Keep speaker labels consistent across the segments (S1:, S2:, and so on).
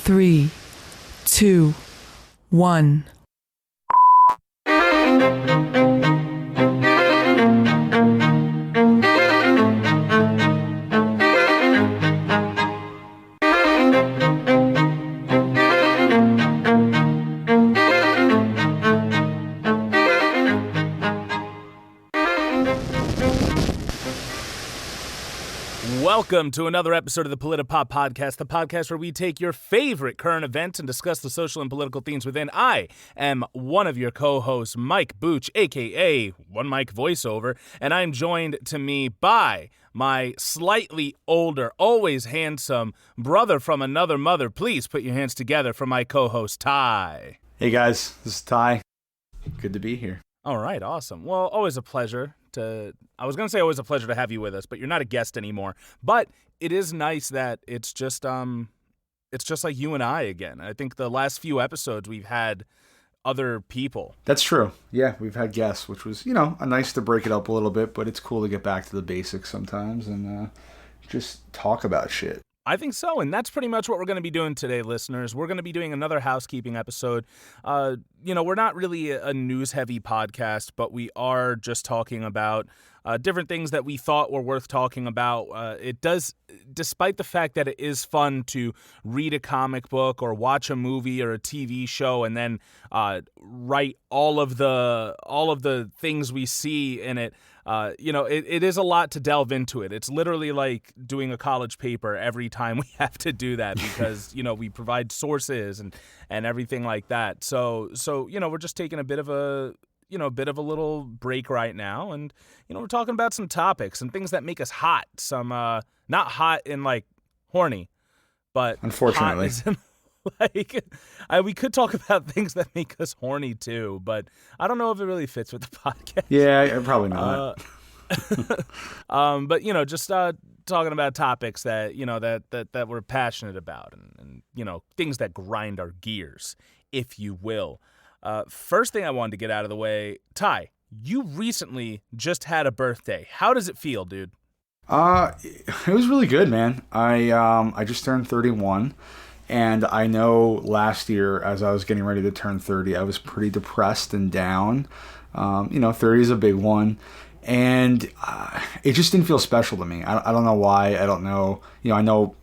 S1: 3, 2, 1.
S2: Welcome to another episode of the PolitiPop podcast, the podcast where we take your favorite current events and discuss the social and political themes within. I am one of your co-hosts, Mike Booch, a.k.a. One Mike Voiceover, and I'm joined to me by my slightly older, always handsome brother from another mother. Please put your hands together for my co-host, Ty.
S3: Hey guys, this is Ty. Good to be here.
S2: All right, awesome. Well, always a pleasure I was going to say always a pleasure to have you with us, but you're not a guest anymore. But it is nice that it's just like you and I again. I think the last few episodes we've had other people.
S3: That's true. Yeah, we've had guests, which was, nice to break it up a little bit, but it's cool to get back to the basics sometimes and just talk about shit.
S2: I think so, and that's pretty much what we're going to be doing today, listeners. We're going to be doing another housekeeping episode. We're not really a news-heavy podcast, but we are just talking about different things that we thought were worth talking about. It does, despite the fact that it is fun to read a comic book or watch a movie or a TV show and then write all of the things we see in it. It is a lot to delve into it. It's literally like doing a college paper every time we have to do that because, we provide sources and everything like that. So, we're just taking a bit of a little break right now. And, we're talking about some topics and things that make us hot. Some, not hot in like horny, but
S3: unfortunately.
S2: Hot we could talk about things that make us horny too, but I don't know if it really fits with the podcast.
S3: Yeah, probably not.
S2: But just talking about topics that that we're passionate about, and things that grind our gears, if you will. First thing I wanted to get out of the way, Ty, you recently just had a birthday. How does it feel, dude?
S3: It was really good, man. I just turned 31. And I know last year, as I was getting ready to turn 30, I was pretty depressed and down. 30 is a big one. And it just didn't feel special to me. I don't know why. I don't know. I know,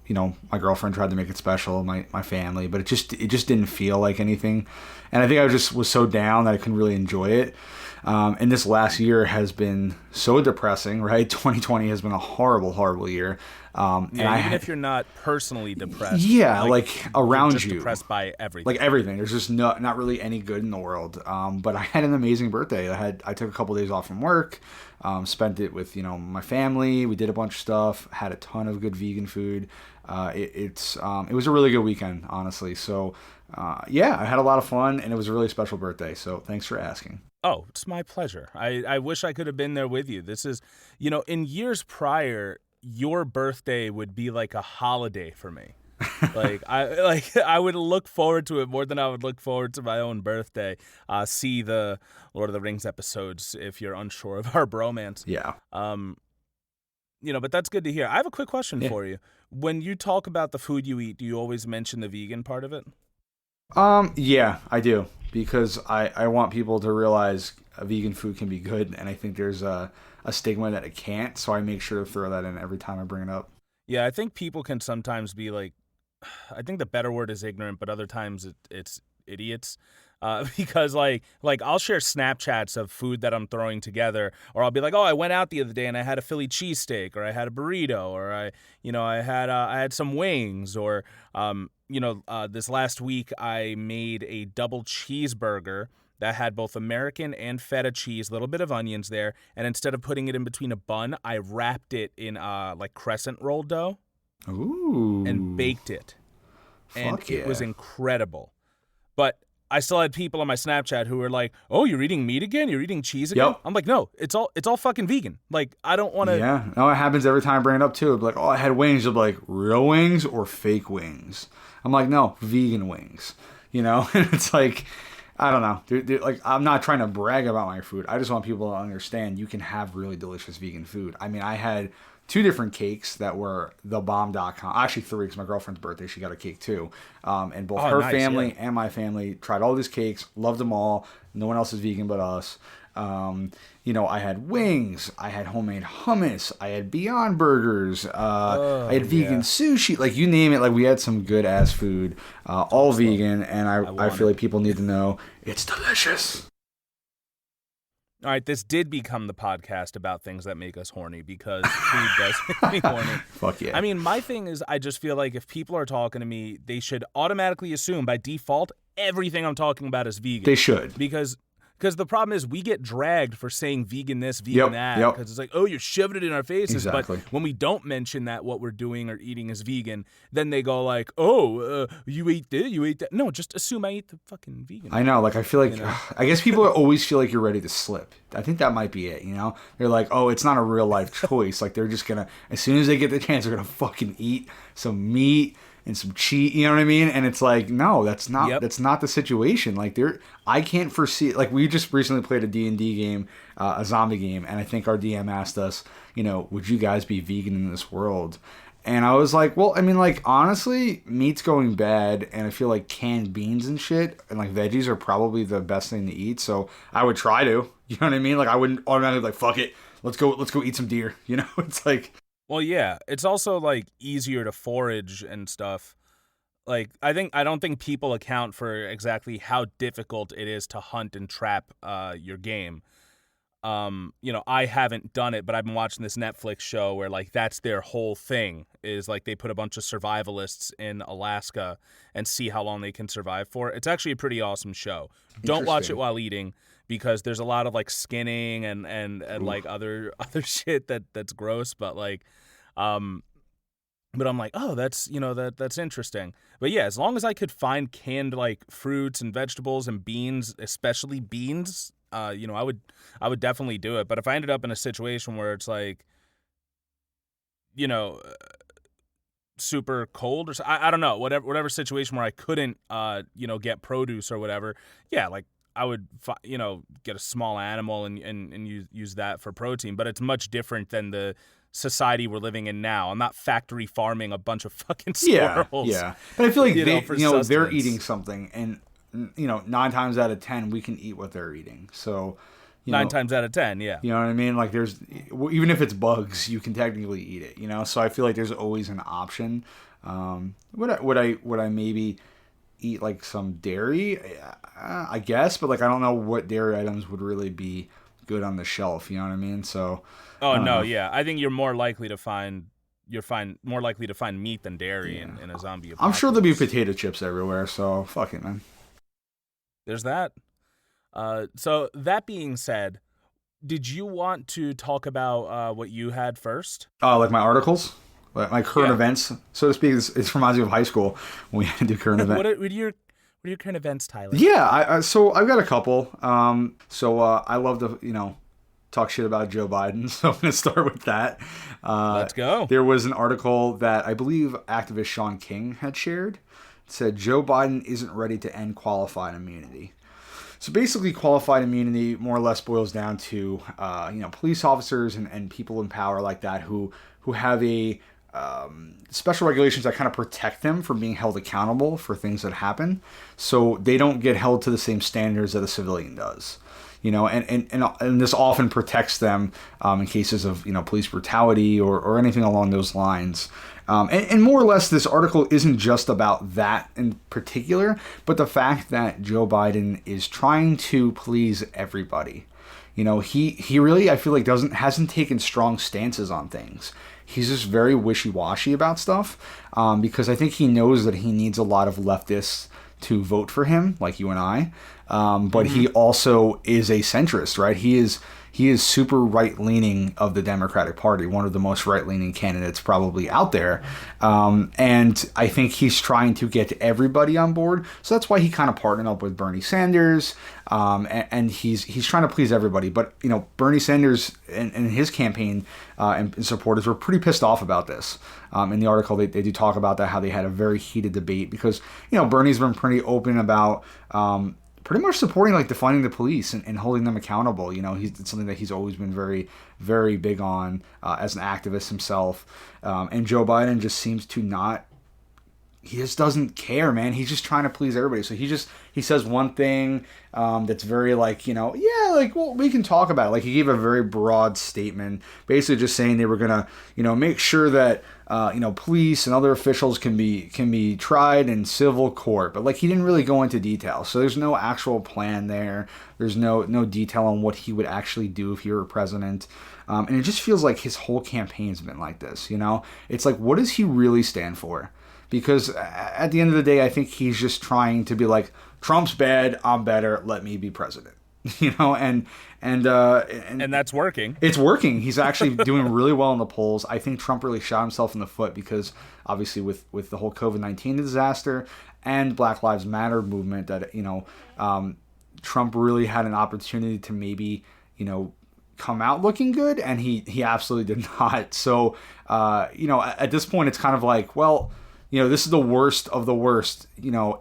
S3: my girlfriend tried to make it special, my family, but it just didn't feel like anything. And I think I just was so down that I couldn't really enjoy it. And this last year has been so depressing, right? 2020 has been a horrible, horrible year.
S2: Even if you're not personally depressed.
S3: Yeah, like around
S2: just
S3: you.
S2: Depressed by everything.
S3: Like everything. There's just not really any good in the world. But I had an amazing birthday. I took a couple days off from work, spent it with, my family. We did a bunch of stuff, had a ton of good vegan food. It was a really good weekend, honestly. So, I had a lot of fun, and it was a really special birthday. So thanks for asking.
S2: Oh, it's my pleasure. I wish I could have been there with you. This is, in years prior, your birthday would be like a holiday for me. I would look forward to it more than I would look forward to my own birthday. See the Lord of the Rings episodes if you're unsure of our bromance.
S3: Yeah.
S2: But that's good to hear. I have a quick question for you. When you talk about the food you eat, do you always mention the vegan part of it?
S3: Yeah, I do. Because I want people to realize vegan food can be good, and I think there's a stigma that it can't, so I make sure to throw that in every time I bring it up.
S2: Yeah, I think people can sometimes be like, I think the better word is ignorant, but other times it's idiots. Because like I'll share Snapchats of food that I'm throwing together, or I'll be like, oh, I went out the other day and I had a Philly cheesesteak, or I had a burrito, or I had some wings, or this last week I made a double cheeseburger that had both American and feta cheese, a little bit of onions there, and instead of putting it in between a bun, I wrapped it in like crescent roll dough.
S3: Ooh.
S2: And baked it. And
S3: Fuck yeah.
S2: It was incredible. But I still had people on my Snapchat who were like, "Oh, you're eating meat again? You're eating cheese again?"
S3: Yep.
S2: I'm like, "No, it's all fucking vegan." Like, I don't want to.
S3: Yeah, no, it happens every time I bring it up too. It'll be like, "Oh, I had wings." They'll be like, "Real wings or fake wings?" I'm like, "No, vegan wings." And it's like, I don't know, dude. Like, I'm not trying to brag about my food. I just want people to understand you can have really delicious vegan food. I mean, I had 2 different cakes that were thebomb.com. Actually 3, because my girlfriend's birthday, she got a cake too. And both her family and my family tried all these cakes, loved them all. No one else is vegan but us. I had wings, I had homemade hummus, I had Beyond Burgers, I had vegan sushi, like you name it. Like we had some good ass food, all vegan, and I feel like people need to know it's delicious.
S2: All right, this did become the podcast about things that make us horny, because food does make me horny.
S3: Fuck yeah.
S2: I mean, my thing is, I just feel like if people are talking to me, they should automatically assume by default everything I'm talking about is vegan.
S3: They should.
S2: Because the problem is we get dragged for saying vegan this, vegan that, because it's like, oh, you're shoving it in our faces.
S3: Exactly.
S2: But when we don't mention that what we're doing or eating is vegan, then they go like, oh, you ate this, you ate that. No, just assume I ate the fucking vegan.
S3: I know, like I feel like, I guess people always feel like you're ready to slip. I think that might be it, They're like, oh, it's not a real life choice. Like they're just going to, as soon as they get the chance, they're going to fucking eat some meat and some cheese, you know what I mean? And it's like, no, that's not the situation. Like I can't foresee, like we just recently played a D&D game, a zombie game, and I think our DM asked us, would you guys be vegan in this world? And I was like, well, I mean, like, honestly, meat's going bad, and I feel like canned beans and shit, and like veggies are probably the best thing to eat, so I would try to, you know what I mean? Like I wouldn't automatically be like, fuck it, let's go eat some deer, It's like...
S2: Well, yeah, it's also like easier to forage and stuff. Like I don't think people account for exactly how difficult it is to hunt and trap your game. I haven't done it, but I've been watching this Netflix show where like that's their whole thing is like they put a bunch of survivalists in Alaska and see how long they can survive for. It's actually a pretty awesome show. Don't watch it while eating, because there's a lot of like skinning and like other shit that's gross, but like but I'm like, oh, that's that's interesting. But yeah, as long as I could find canned like fruits and vegetables and beans, especially beans, I would definitely do it. But if I ended up in a situation where it's like, super cold or so, I don't know, whatever situation where I couldn't get produce or whatever, yeah, like I would get a small animal and use that for protein. But it's much different than the society we're living in now. I'm not factory farming a bunch of fucking squirrels.
S3: Yeah. But I feel like they're eating something, and 9 times out of 10 we can eat what they're eating. So
S2: 9 times out of 10, yeah.
S3: You know what I mean? Like there's, even if it's bugs, you can technically eat it. So I feel like there's always an option. Would I maybe eat like some dairy? I guess, but like I don't know what dairy items would really be good on the shelf. You know what I mean? So.
S2: Oh no, yeah. I think you're more likely to find meat than dairy in a zombie apocalypse.
S3: I'm sure there'll be potato chips everywhere, so fuck it, man.
S2: There's that. So that being said, did you want to talk about what you had first?
S3: Like my articles? Like my current events, so to speak. It reminds me of high school when we had to do current events.
S2: What are your current events, Tyler?
S3: Yeah, so I've got a couple. I love to, talk shit about Joe Biden, so I'm going to start with that.
S2: Let's go.
S3: There was an article that I believe activist Sean King had shared. It said Joe Biden isn't ready to end qualified immunity. So basically, qualified immunity more or less boils down to police officers and people in power like that who have a special regulations that kind of protect them from being held accountable for things that happen, so they don't get held to the same standards that a civilian does. And this often protects them in cases of police brutality or anything along those lines. And more or less, this article isn't just about that in particular, but the fact that Joe Biden is trying to please everybody. He really, I feel like, hasn't taken strong stances on things. He's just very wishy-washy about stuff because I think he knows that he needs a lot of leftists to vote for him, like you and I. But he also is a centrist, right? He is super right-leaning of the Democratic Party, one of the most right-leaning candidates probably out there. And I think he's trying to get everybody on board. So that's why he kind of partnered up with Bernie Sanders. And he's trying to please everybody. But, Bernie Sanders and his campaign and supporters were pretty pissed off about this. In the article, they do talk about that, how they had a very heated debate because, Bernie's been pretty open about pretty much supporting like defunding the police and holding them accountable. It's something that he's always been very, very big on as an activist himself. And Joe Biden just seems to not. He just doesn't care, man. He's just trying to please everybody. So he says one thing that's very like, well, we can talk about it. Like he gave a very broad statement, basically just saying they were gonna, make sure that police and other officials can be tried in civil court. But like he didn't really go into detail. So there's no actual plan there. There's no detail on what he would actually do if he were president. And it just feels like his whole campaign's been like this. It's like, what does he really stand for? Because at the end of the day, I think he's just trying to be like, Trump's bad, I'm better, let me be president. And
S2: that's working.
S3: It's working. He's actually doing really well in the polls. I think Trump really shot himself in the foot because obviously with the whole COVID-19 disaster and Black Lives Matter movement that, Trump really had an opportunity to maybe, come out looking good, and he absolutely did not. So, at this point, it's kind of like, well, this is the worst of the worst.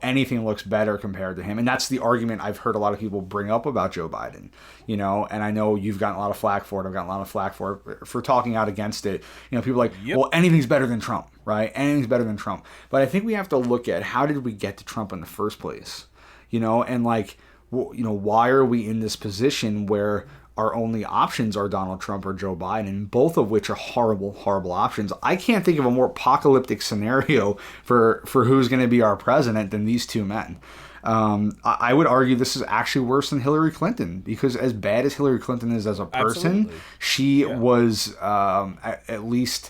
S3: Anything looks better compared to him. And that's the argument I've heard a lot of people bring up about Joe Biden, and I know you've gotten a lot of flack for it. I've gotten a lot of flack for talking out against it. People are like, well, anything's better than Trump, right? Anything's better than Trump. But I think we have to look at how did we get to Trump in the first place, and like, why are we in this position where our only options are Donald Trump or Joe Biden, both of which are horrible, horrible options. I can't think of a more apocalyptic scenario for who's going to be our president than these two men. I would argue this is actually worse than Hillary Clinton, because as bad as Hillary Clinton is as a person,
S2: Absolutely.
S3: She was at least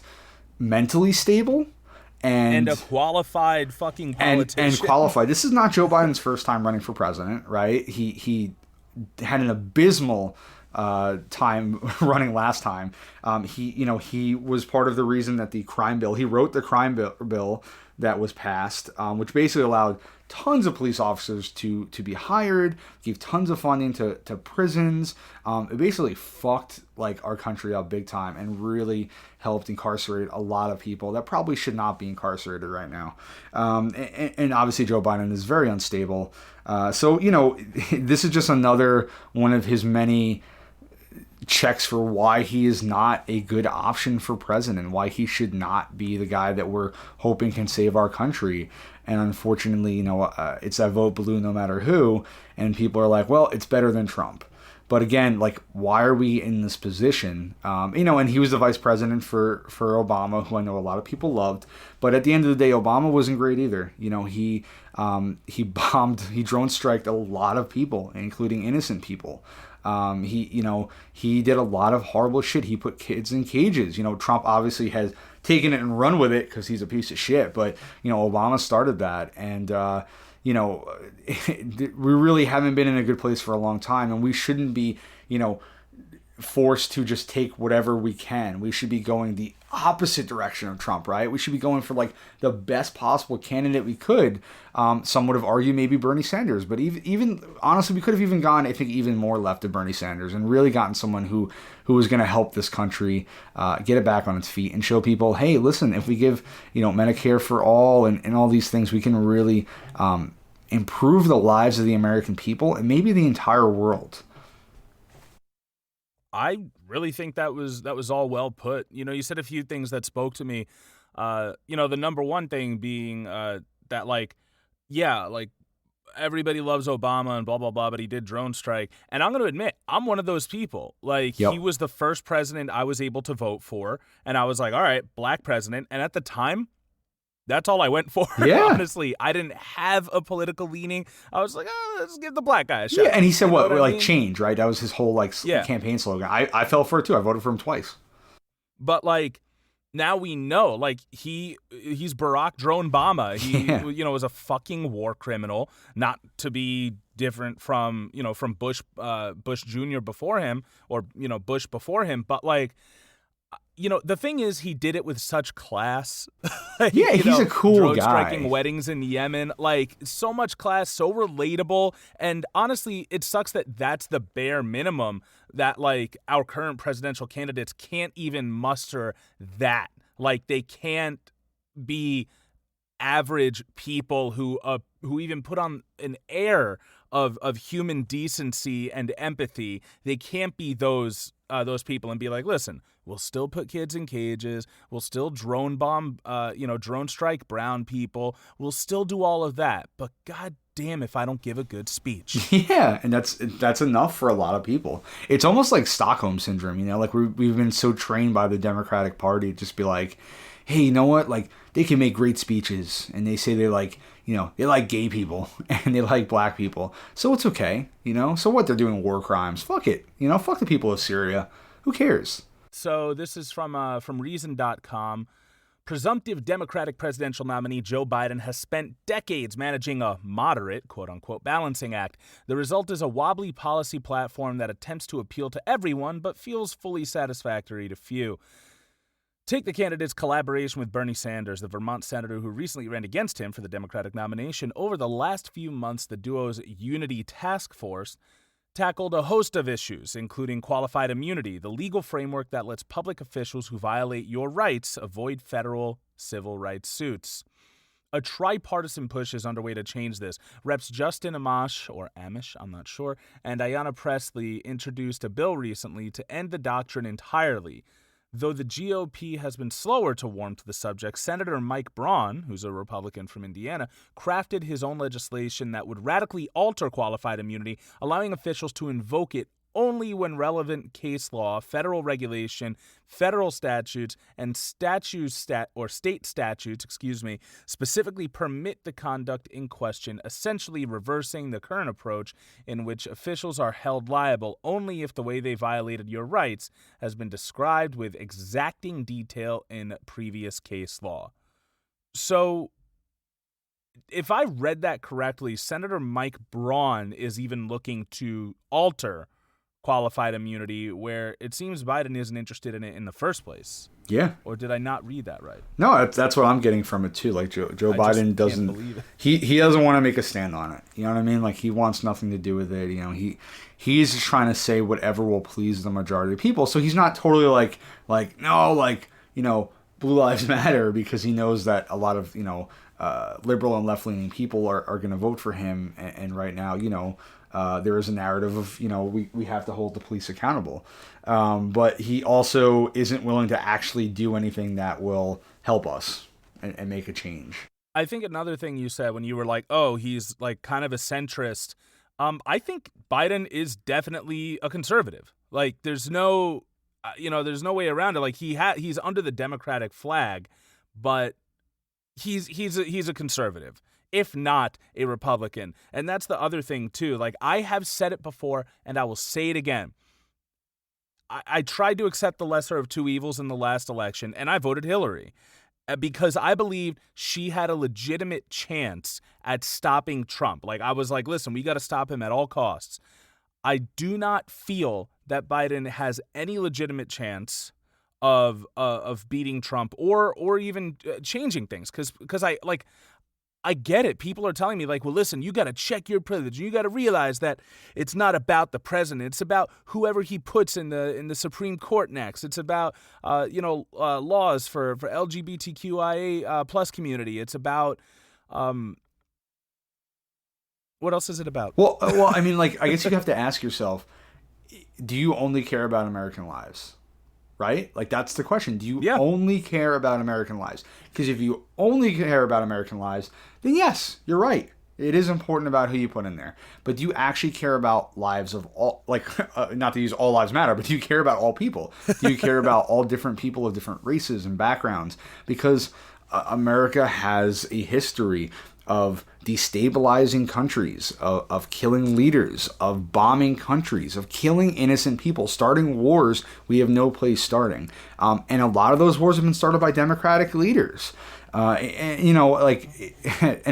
S3: mentally stable. And
S2: a qualified fucking politician.
S3: And qualified. This is not Joe Biden's first time running for president, right? He had an abysmal time running last time. He was part of the reason that the crime bill, he wrote the crime bill that was passed, which basically allowed tons of police officers to be hired, gave tons of funding to prisons. It basically fucked like our country up big time and really helped incarcerate a lot of people that probably should not be incarcerated right now. And obviously Joe Biden is very unstable. So this is just another one of his many checks for why he is not a good option for president, why he should not be the guy that we're hoping can save our country. And unfortunately, it's that vote blue no matter who, and people are like, well, it's better than Trump. But again, like, why are we in this position? And he was the vice president for Obama, who I know a lot of people loved. But at the end of the day, Obama wasn't great either. He bombed, he drone striked a lot of people, including innocent people. He did a lot of horrible shit. He put kids in cages. Trump obviously has taken it and run with it because he's a piece of shit. But, Obama started that. And, we really haven't been in a good place for a long time. And we shouldn't be, forced to just take whatever we can. We should be going the opposite direction of Trump, right? We should be going for like the best possible candidate we could. Some would have argued maybe Bernie Sanders, but even honestly, we could have even gone, I think, even more left of Bernie Sanders and really gotten someone who was going to help this country get it back on its feet and show people, hey, listen, if we give Medicare for all and all these things, we can really improve the lives of the American people and maybe the entire world.
S2: I really think that was all well put. You said a few things that spoke to me. The number one thing being that like everybody loves Obama and blah blah blah, but he did drone strike. And I'm going to admit, I'm one of those people. Like He was the first president I was able to vote for, and I was like, all right, black president. And at the time, that's all I went for.
S3: Yeah.
S2: Honestly, I didn't have a political leaning. I was like, let's give the black guy a shot.
S3: Yeah, and he said what I mean?
S2: Change,
S3: right? That was his whole campaign slogan. I fell for it too. I voted for him twice.
S2: But now we know, he's Barack Drone Obama. He was a fucking war criminal, not to be different from Bush Jr. before him or Bush before him, but the thing is, he did it with such class.
S3: He's a cool guy.
S2: Striking weddings in Yemen, so much class, so relatable. And honestly, it sucks that that's the bare minimum that our current presidential candidates can't even muster that. They can't be average people who even put on an air of human decency and empathy. They can't be those people and be like, listen, we'll still put kids in cages. We'll still drone bomb, drone strike brown people. We'll still do all of that. But God damn if I don't give a good speech.
S3: Yeah, and that's enough for a lot of people. It's almost like Stockholm syndrome, like we've been so trained by the Democratic Party to just be like, hey, you know what? Like, they can make great speeches, and they say they like, they like gay people and they like black people, so it's okay, So what? They're doing war crimes? Fuck it, Fuck the people of Syria. Who cares?
S2: So this is from Reason.com. Presumptive Democratic presidential nominee Joe Biden has spent decades managing a moderate, quote-unquote, balancing act. The result is a wobbly policy platform that attempts to appeal to everyone but feels fully satisfactory to few. Take the candidate's collaboration with Bernie Sanders, the Vermont senator who recently ran against him for the Democratic nomination. Over the last few months, the duo's Unity Task Force tackled a host of issues, including qualified immunity, the legal framework that lets public officials who violate your rights avoid federal civil rights suits. A tripartisan push is underway to change this. Reps Justin Amash, or Amish, I'm not sure, and Ayanna Pressley introduced a bill recently to end the doctrine entirely. Though the GOP has been slower to warm to the subject, Senator Mike Braun, who's a Republican from Indiana, crafted his own legislation that would radically alter qualified immunity, allowing officials to invoke it only when relevant case law, federal regulation, federal statutes, and state statutes, specifically permit the conduct in question, essentially reversing the current approach in which officials are held liable only if the way they violated your rights has been described with exacting detail in previous case law. So, if I read that correctly, Senator Mike Braun is even looking to alter qualified immunity, where it seems Biden isn't interested in it in the first place.
S3: Yeah.
S2: Or did I not read that right?
S3: No, that's what I'm getting from it too. Like Joe Biden doesn't, he doesn't want to make a stand on it. You know what I mean? Like, he wants nothing to do with it. He's just trying to say whatever will please the majority of people. So he's not totally no, Blue Lives Matter, because he knows that a lot of, liberal and left-leaning people are going to vote for him. And right now, there is a narrative of, we have to hold the police accountable. But he also isn't willing to actually do anything that will help us and make a change.
S2: I think another thing you said when you were like, oh, he's like kind of a centrist. I think Biden is definitely a conservative. Like, there's no way around it. Like, he's under the Democratic flag, but he's a conservative, if not a Republican. And that's the other thing, too. Like, I have said it before, and I will say it again. I tried to accept the lesser of two evils in the last election, and I voted Hillary because I believed she had a legitimate chance at stopping Trump. Like, I was like, listen, we got to stop him at all costs. I do not feel that Biden has any legitimate chance of beating Trump or even changing things, because I get it. People are telling me, like, well, listen, you got to check your privilege. You got to realize that it's not about the president. It's about whoever he puts in the Supreme Court next. It's about laws for LGBTQIA plus community. It's about what else is it about?
S3: Well, I mean, like, I guess you have to ask yourself, do you only care about American lives? Right? Like, that's the question. Do you only care about American lives? Because if you only care about American lives, then yes, you're right. It is important about who you put in there. But do you actually care about lives of all, like, not to use all lives matter, but do you care about all people? Do you care about all different people of different races and backgrounds? Because America has a history of destabilizing countries, of killing leaders, of bombing countries, of killing innocent people, starting wars we have no place starting. And a lot of those wars have been started by Democratic leaders. And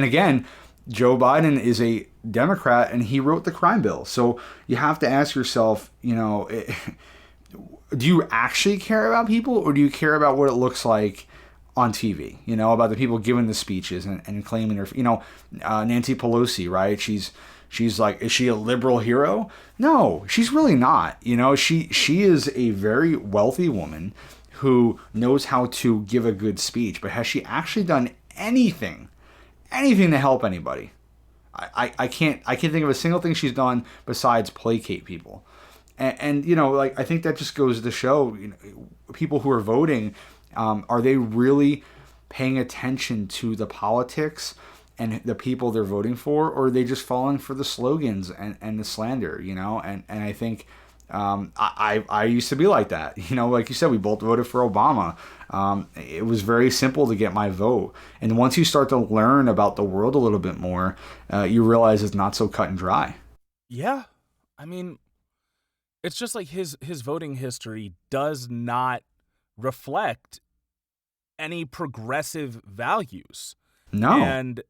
S3: again, Joe Biden is a Democrat, and he wrote the crime bill. So you have to ask yourself, do you actually care about people, or do you care about what it looks like on TV, about the people giving the speeches and claiming her, Nancy Pelosi, right? She's like, is she a liberal hero? No, she's really not. She is a very wealthy woman who knows how to give a good speech, but has she actually done anything to help anybody? I can't think of a single thing she's done besides placate people. And you know, like, I think that just goes to show, you know, people who are voting, are they really paying attention to the politics and the people they're voting for, or are they just falling for the slogans and the slander, you know? And I think I used to be like that. You know, like you said, we both voted for Obama. It was very simple to get my vote. And once you start to learn about the world a little bit more, you realize it's not so cut and dry.
S2: Yeah. I mean, it's just like his voting history does not reflect any progressive values.
S3: No.
S2: And,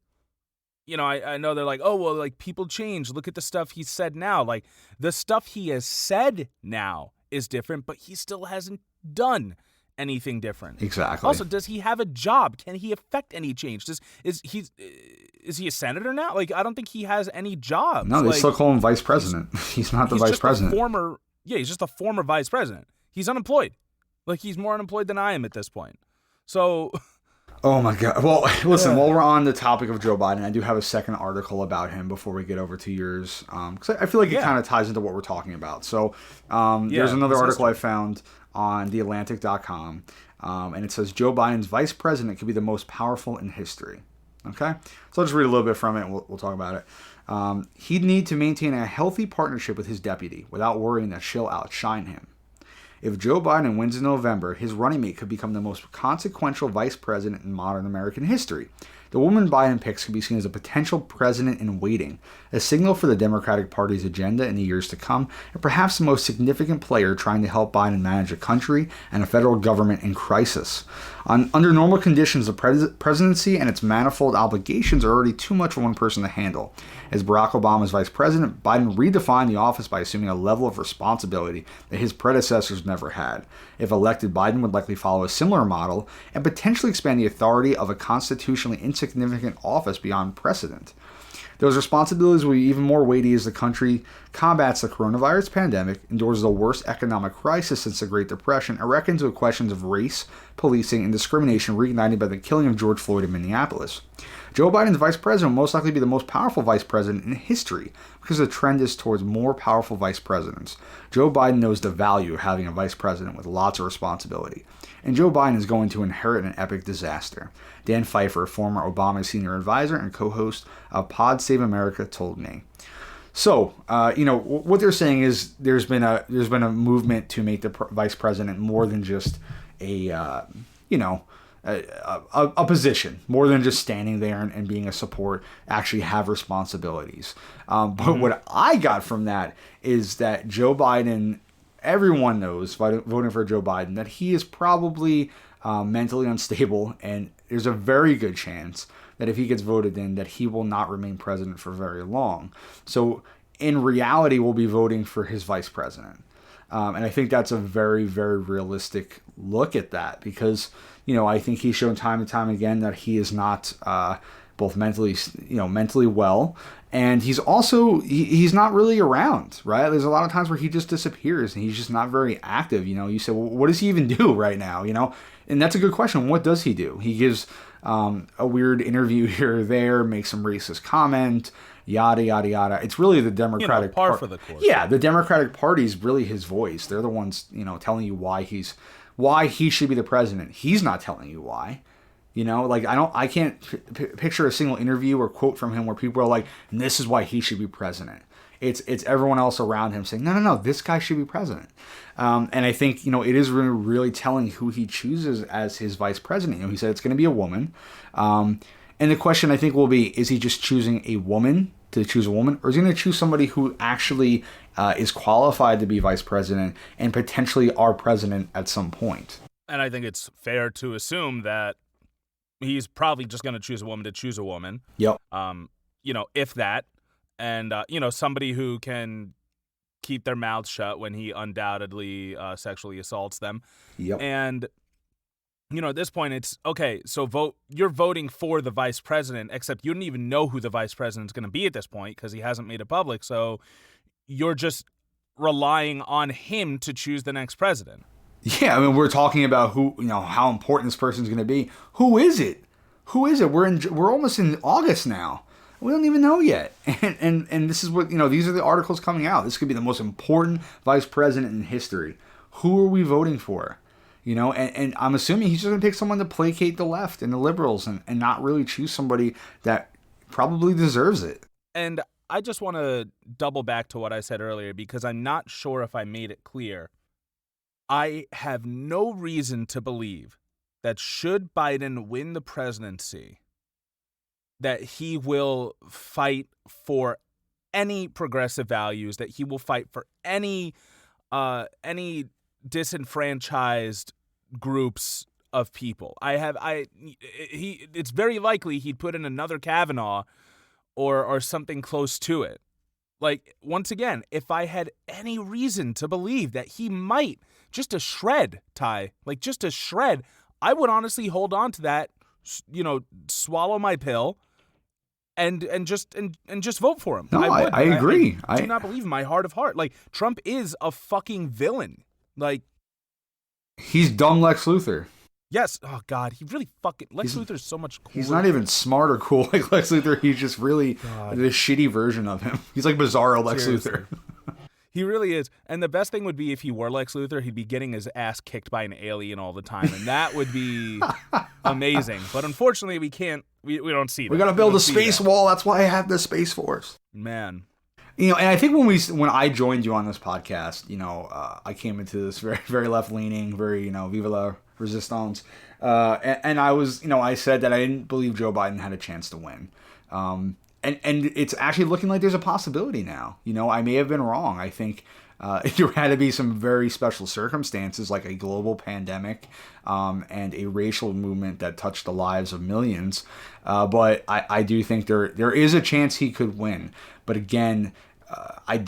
S2: you know, I know they're like, oh, well, like, people change. Look at the stuff he said now. Like, the stuff he has said now is different, but he still hasn't done anything different.
S3: Exactly.
S2: Also, does he have a job? Can he affect any change? Is he a senator now? Like, I don't think he has any jobs.
S3: No, they
S2: like,
S3: still call him vice president. He's not the vice president.
S2: He's just a former vice president. He's unemployed. Like, he's more unemployed than I am at this point. So...
S3: Oh my God. Well, listen, while we're on the topic of Joe Biden, I do have a second article about him before we get over to yours. Because I feel like it kind of ties into what we're talking about. So there's another article I found on theatlantic.com. And it says, Joe Biden's vice president could be the most powerful in history. Okay? So I'll just read a little bit from it and we'll talk about it. He'd need to maintain a healthy partnership with his deputy without worrying that she'll outshine him. If Joe Biden wins in November, his running mate could become the most consequential vice president in modern American history. The woman Biden picks could be seen as a potential president in waiting, a signal for the Democratic Party's agenda in the years to come, and perhaps the most significant player trying to help Biden manage a country and a federal government in crisis. Under normal conditions, the presidency and its manifold obligations are already too much for one person to handle. As Barack Obama's vice president, Biden redefined the office by assuming a level of responsibility that his predecessors never had. If elected, Biden would likely follow a similar model and potentially expand the authority of a constitutionally insignificant office beyond precedent. Those responsibilities will be even more weighty as the country combats the coronavirus pandemic, endures the worst economic crisis since the Great Depression, and reckons with questions of race, policing, and discrimination reignited by the killing of George Floyd in Minneapolis. Joe Biden's vice president will most likely be the most powerful vice president in history because the trend is towards more powerful vice presidents. Joe Biden knows the value of having a vice president with lots of responsibility. And Joe Biden is going to inherit an epic disaster. Dan Pfeiffer, former Obama senior advisor and co-host of Pod Save America, told me. So, what they're saying is there's been a movement to make the vice president more than just a position, more than just standing there and being a support, actually have responsibilities. But what I got from that is that Joe Biden, everyone knows, voting for Joe Biden, that he is probably mentally unstable, and there's a very good chance that if he gets voted in, that he will not remain president for very long. So in reality, we'll be voting for his vice president. And I think that's a very, very realistic look at that because, I think he's shown time and time again that he is not both mentally well. And he's also, he's not really around, right? There's a lot of times where he just disappears and he's just not very active. You say, well, what does he even do right now? And that's a good question. What does he do? He gives a weird interview here or there, makes some racist comment, yada, yada, yada. It's really the Democratic
S2: Party. For the course.
S3: Yeah, the Democratic Party is really his voice. They're the ones, telling you why he should be the president. He's not telling you why. I can't picture a single interview or quote from him where people are like, and this is why he should be president. It's everyone else around him saying, no, this guy should be president. And I think, it is really, really telling who he chooses as his vice president. He said it's going to be a woman. And the question I think will be, is he just choosing a woman to choose a woman? Or is he going to choose somebody who actually is qualified to be vice president and potentially our president at some point?
S2: And I think it's fair to assume that he's probably just going to choose a woman to choose a woman.
S3: Yep.
S2: If that. And, somebody who can keep their mouths shut when he undoubtedly sexually assaults them.
S3: Yep.
S2: And, at this point, it's, okay, so you're voting for the vice president, except you don't even know who the vice president's going to be at this point because he hasn't made it public. So you're just relying on him to choose the next president.
S3: Yeah, we're talking about who, how important this person's going to be. Who is it? We're almost in August now. We don't even know yet. And this is what, these are the articles coming out. This could be the most important vice president in history. Who are we voting for? And I'm assuming he's just going to pick someone to placate the left and the liberals and not really choose somebody that probably deserves it.
S2: And I just want to double back to what I said earlier, because I'm not sure if I made it clear. I have no reason to believe that should Biden win the presidency, that he will fight for any progressive values, that he will fight for any disenfranchised groups of people. It's very likely he'd put in another Kavanaugh or something close to it. Like, once again, if I had any reason to believe that he might, just a shred, Ty, like just a shred, I would honestly hold on to that, swallow my pill and just vote for him.
S3: No, I agree.
S2: I do not believe in my heart of heart. Like, Trump is a fucking villain. Like,
S3: he's dumb Lex Luthor.
S2: Yes. Oh, God. He really fucking... Lex Luthor's so much cooler.
S3: He's not even smart or cool like Lex Luthor. He's just really the shitty version of him. He's like Bizarro Lex Luthor.
S2: He really is. And the best thing would be if he were Lex Luthor, he'd be getting his ass kicked by an alien all the time. And that would be amazing. But unfortunately, we can't... We don't see that.
S3: We got to build a space wall. That's why I have the Space Force.
S2: Man.
S3: And I think when I joined you on this podcast, I came into this very, very left-leaning, very, vive la resistance. And I was, I said that I didn't believe Joe Biden had a chance to win. And it's actually looking like there's a possibility now. I may have been wrong. I think there had to be some very special circumstances, like a global pandemic and a racial movement that touched the lives of millions. But I do think there is a chance he could win. But again, I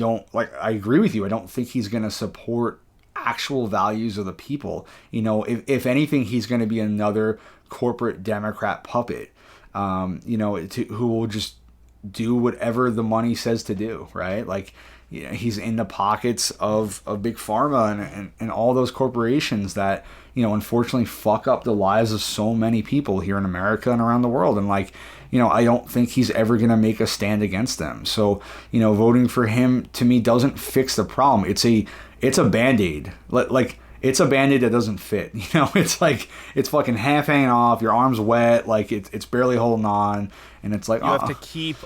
S3: agree with you. I don't think he's going to support actual values of the people. If anything, he's going to be another corporate Democrat puppet, who will just do whatever the money says to do, right? Like, he's in the pockets of big pharma and all those corporations that, unfortunately fuck up the lives of so many people here in America and around the world. And I don't think he's ever going to make a stand against them. So, voting for him to me doesn't fix the problem. It's a Band-Aid. Like, it's a Band-Aid that doesn't fit. It's like, it's fucking half hanging off, your arm's wet, like it's barely holding on, and it's like,
S2: you have to keep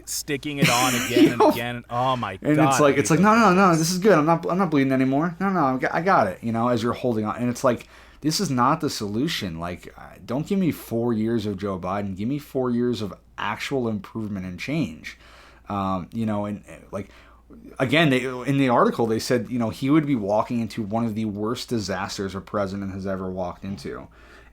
S2: sticking it on again and again. Oh my God.
S3: And it's like, no, this is good. I'm not bleeding anymore. No, I got it. As you're holding on, and it's like, this is not the solution. Like, don't give me 4 years of Joe Biden. Give me 4 years of actual improvement and change. Again, in the article, they said, he would be walking into one of the worst disasters a president has ever walked into.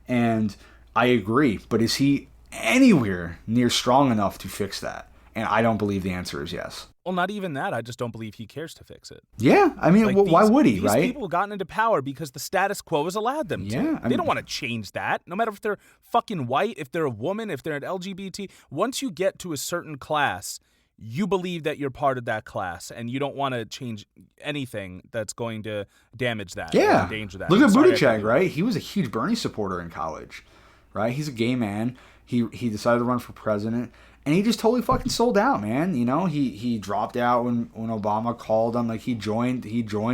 S3: And I agree. But is he anywhere near strong enough to fix that? And I don't believe the answer is yes.
S2: Well, not even that. I just don't believe he cares to fix it.
S3: Yeah. I mean, why would he, right?
S2: These people gotten into power because the status quo has allowed them to.
S3: Yeah,
S2: they don't want to change that. No matter if they're fucking white, if they're a woman, if they're an LGBT. Once you get to a certain class, you believe that you're part of that class, and you don't want to change anything that's going to damage that, or endanger that.
S3: Look at Buttigieg, right? He was a huge Bernie supporter in college, right? He's a gay man. He decided to run for president, and he just totally fucking sold out, man. He dropped out when Obama called him. Like, he joined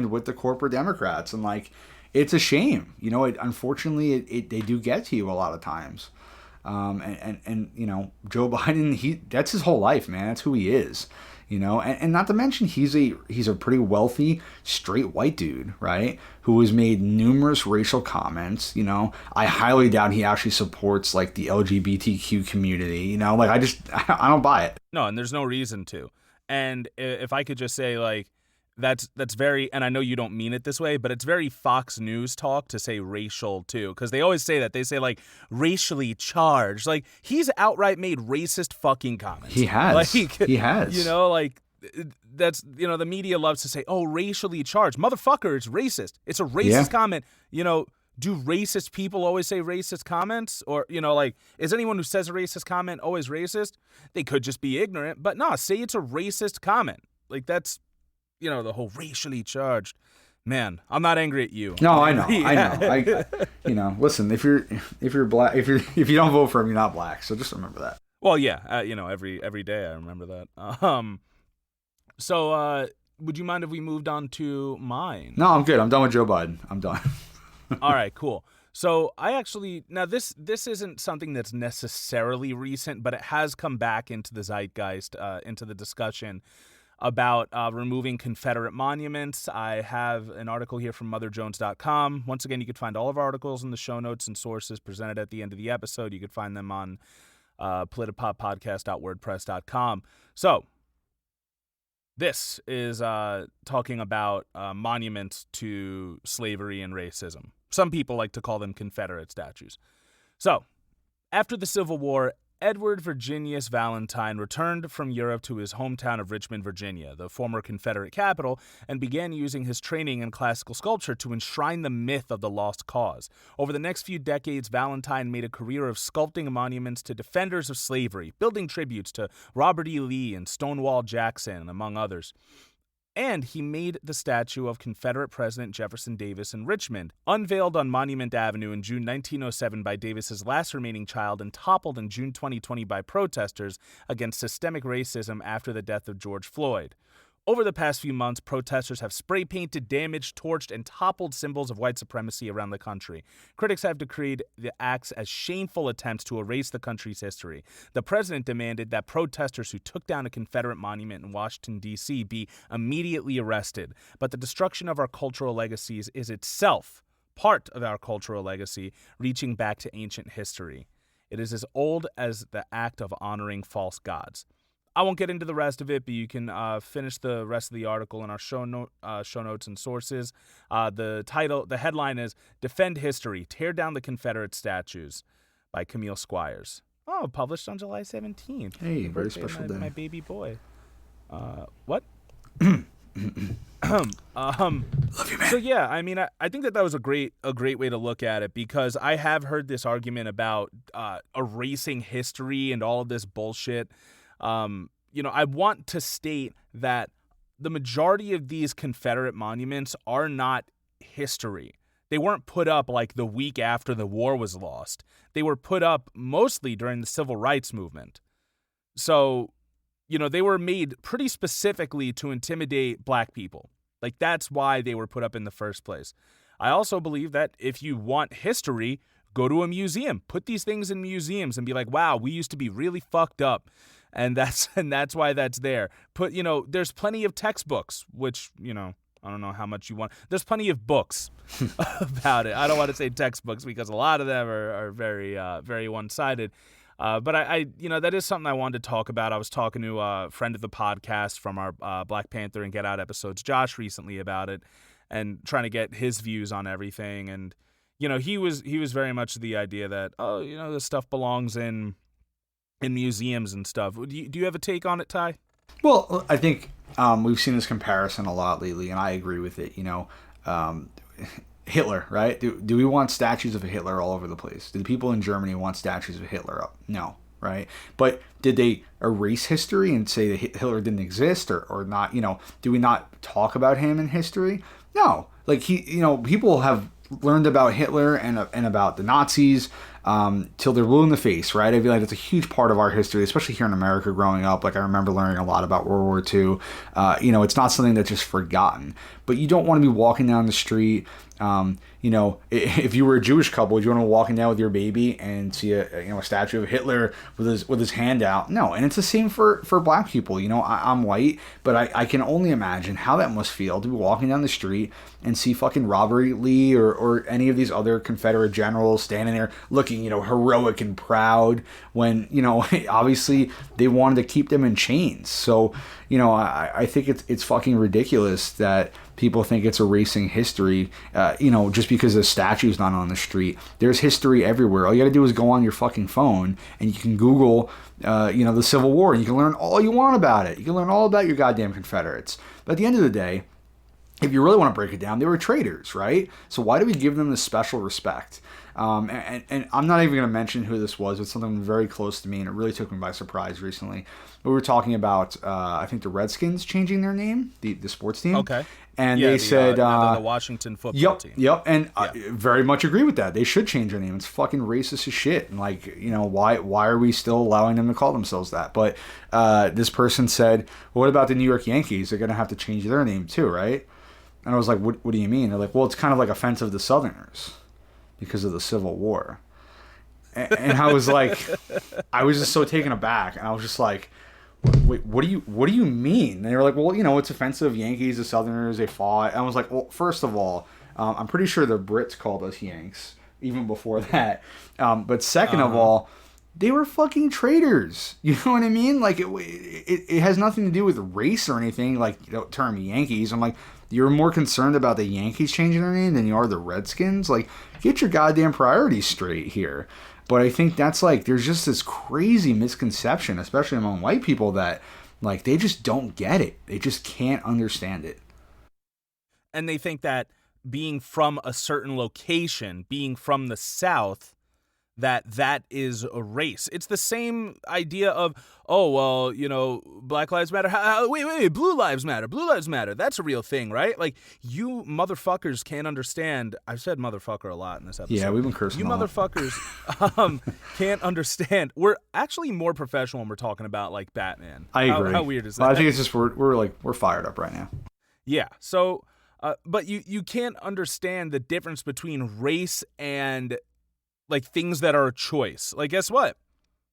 S3: with the corporate Democrats, and it's a shame. Unfortunately, they do get to you a lot of times. And Joe Biden, that's his whole life, man. That's who he is, and not to mention he's a pretty wealthy, straight white dude, right? Who has made numerous racial comments. I highly doubt he actually supports the LGBTQ community. I don't buy it.
S2: No, and there's no reason to. And if I could just say that's very, and I know you don't mean it this way, but it's very Fox News talk to say racial too, because they always say that. They say racially charged. He's outright made racist fucking comments.
S3: He has. He has.
S2: That's, the media loves to say, oh, racially charged. Motherfucker, it's racist. It's a racist comment. Do racist people always say racist comments? Or, is anyone who says a racist comment always racist? They could just be ignorant, but no, say it's a racist comment. That's, the whole racially charged. Man, I'm not angry at you.
S3: No, I know. Listen, if you're black, if you don't vote for him, you're not black. So just remember that.
S2: Well, yeah, every day I remember that. So would you mind if we moved on to mine?
S3: No, I'm good. I'm done with Joe Biden. I'm done.
S2: All right, cool. So I actually now this isn't something that's necessarily recent, but it has come back into the zeitgeist, into the discussion about removing Confederate monuments. I have an article here from MotherJones.com. Once again, you can find all of our articles in the show notes and sources presented at the end of the episode. You can find them on PolitiPopPodcast.wordpress.com. So this is talking about monuments to slavery and racism. Some people like to call them Confederate statues. So, after the Civil War, Edward Virginius Valentine returned from Europe to his hometown of Richmond, Virginia, the former Confederate capital, and began using his training in classical sculpture to enshrine the myth of the lost cause. Over the next few decades, Valentine made a career of sculpting monuments to defenders of slavery, building tributes to Robert E. Lee and Stonewall Jackson, among others. And he made the statue of Confederate President Jefferson Davis in Richmond, unveiled on Monument Avenue in June 1907 by Davis's last remaining child and toppled in June 2020 by protesters against systemic racism after the death of George Floyd. Over the past few months, protesters have spray-painted, damaged, torched, and toppled symbols of white supremacy around the country. Critics have decreed the acts as shameful attempts to erase the country's history. The president demanded that protesters who took down a Confederate monument in Washington, D.C. be immediately arrested. But the destruction of our cultural legacies is itself part of our cultural legacy, reaching back to ancient history. It is as old as the act of honoring false gods. I won't get into the rest of it, but you can finish the rest of the article in our show notes and sources. The headline is "Defend History: Tear Down the Confederate Statues" by Camille Squires. Oh, published on July 17th.
S3: Hey, very special day.
S2: My baby boy. What?
S3: Love you, man.
S2: So yeah, I mean, I think that was a great way to look at it, because I have heard this argument about erasing history and all of this bullshit. I want to state that the majority of these Confederate monuments are not history. They weren't put up like the week after the war was lost. They were put up mostly during the Civil Rights Movement. So, they were made pretty specifically to intimidate black people. Like, that's why they were put up in the first place. I also believe that if you want history, go to a museum. Put these things in museums and be like, wow, we used to be really fucked up. And that's why that's there. There's plenty of textbooks, which, I don't know how much you want. There's plenty of books about it. I don't want to say textbooks because a lot of them are very, very one-sided. But I that is something I wanted to talk about. I was talking to a friend of the podcast from our Black Panther and Get Out episodes, Josh, recently about it, and trying to get his views on everything. And, he was very much the idea that, this stuff belongs in museums and stuff. Do you have a take on it, Ty?
S3: Well, I think we've seen this comparison a lot lately, and I agree with it. Hitler, right? Do we want statues of Hitler all over the place? Did people in Germany want statues of Hitler up? No, right? But did they erase history and say that Hitler didn't exist or not? Do we not talk about him in history? No. Like, people have learned about Hitler and about the Nazis till they're blue in the face, right? I feel like it's a huge part of our history, especially here in America growing up. Like, I remember learning a lot about World War II. It's not something that's just forgotten. But you don't want to be walking down the street. If you were a Jewish couple, would you want to be walking down with your baby and see a statue of Hitler with his hand out? No. And it's the same for black people. I'm white, but I can only imagine how that must feel to be walking down the street and see fucking Robert E. Lee or any of these other Confederate generals standing there looking, heroic and proud when, obviously they wanted to keep them in chains. So, I think it's fucking ridiculous that people think it's erasing history, just because a statue's not on the street. There's history everywhere. All you gotta do is go on your fucking phone and you can Google, the Civil War. You can learn all you want about it. You can learn all about your goddamn Confederates. But at the end of the day, if you really want to break it down, they were traitors, right? So why do we give them this special respect? And I'm not even going to mention who this was. It's something very close to me, and it really took me by surprise recently. We were talking about, I think, the Redskins changing their name, the sports team.
S2: Okay.
S3: And they said...
S2: the Washington football team.
S3: Yep, and I very much agree with that. They should change their name. It's fucking racist as shit. And, like, you know, why are we still allowing them to call themselves that? But this person said, well, what about the New York Yankees? They're going to have to change their name too, right? And I was like, what do you mean? They're like, well, it's kind of like offensive to Southerners because of the Civil War. And I was like, I was just so taken aback. And I was just like, wait, what do you mean? And they were like, well, you know, it's offensive. Yankees, the Southerners, they fought. And I was like, well, first of all, I'm pretty sure the Brits called us Yanks even before that. But second of all, they were fucking traitors. You know what I mean? Like, it has nothing to do with race or anything. Like, you don't term Yankees. I'm like, you're more concerned about the Yankees changing their name than you are the Redskins? Like, get your goddamn priorities straight here. But I think that's like, there's just this crazy misconception, especially among white people, that like they just don't get it. They just can't understand it.
S2: And they think that being from a certain location, being from the South, that is a race. It's the same idea of, oh, well, you know, Black Lives Matter. Wait, Blue Lives Matter. Blue Lives Matter. That's a real thing, right? Like, you motherfuckers can't understand. I've said motherfucker a lot in this episode.
S3: Yeah, we've been cursing.
S2: You motherfuckers can't understand. We're actually more professional when we're talking about, like, Batman.
S3: I agree.
S2: How weird is that?
S3: Well, I think it's just we're fired up right now.
S2: Yeah. So, but you can't understand the difference between race and, like, things that are a choice. Like, guess what?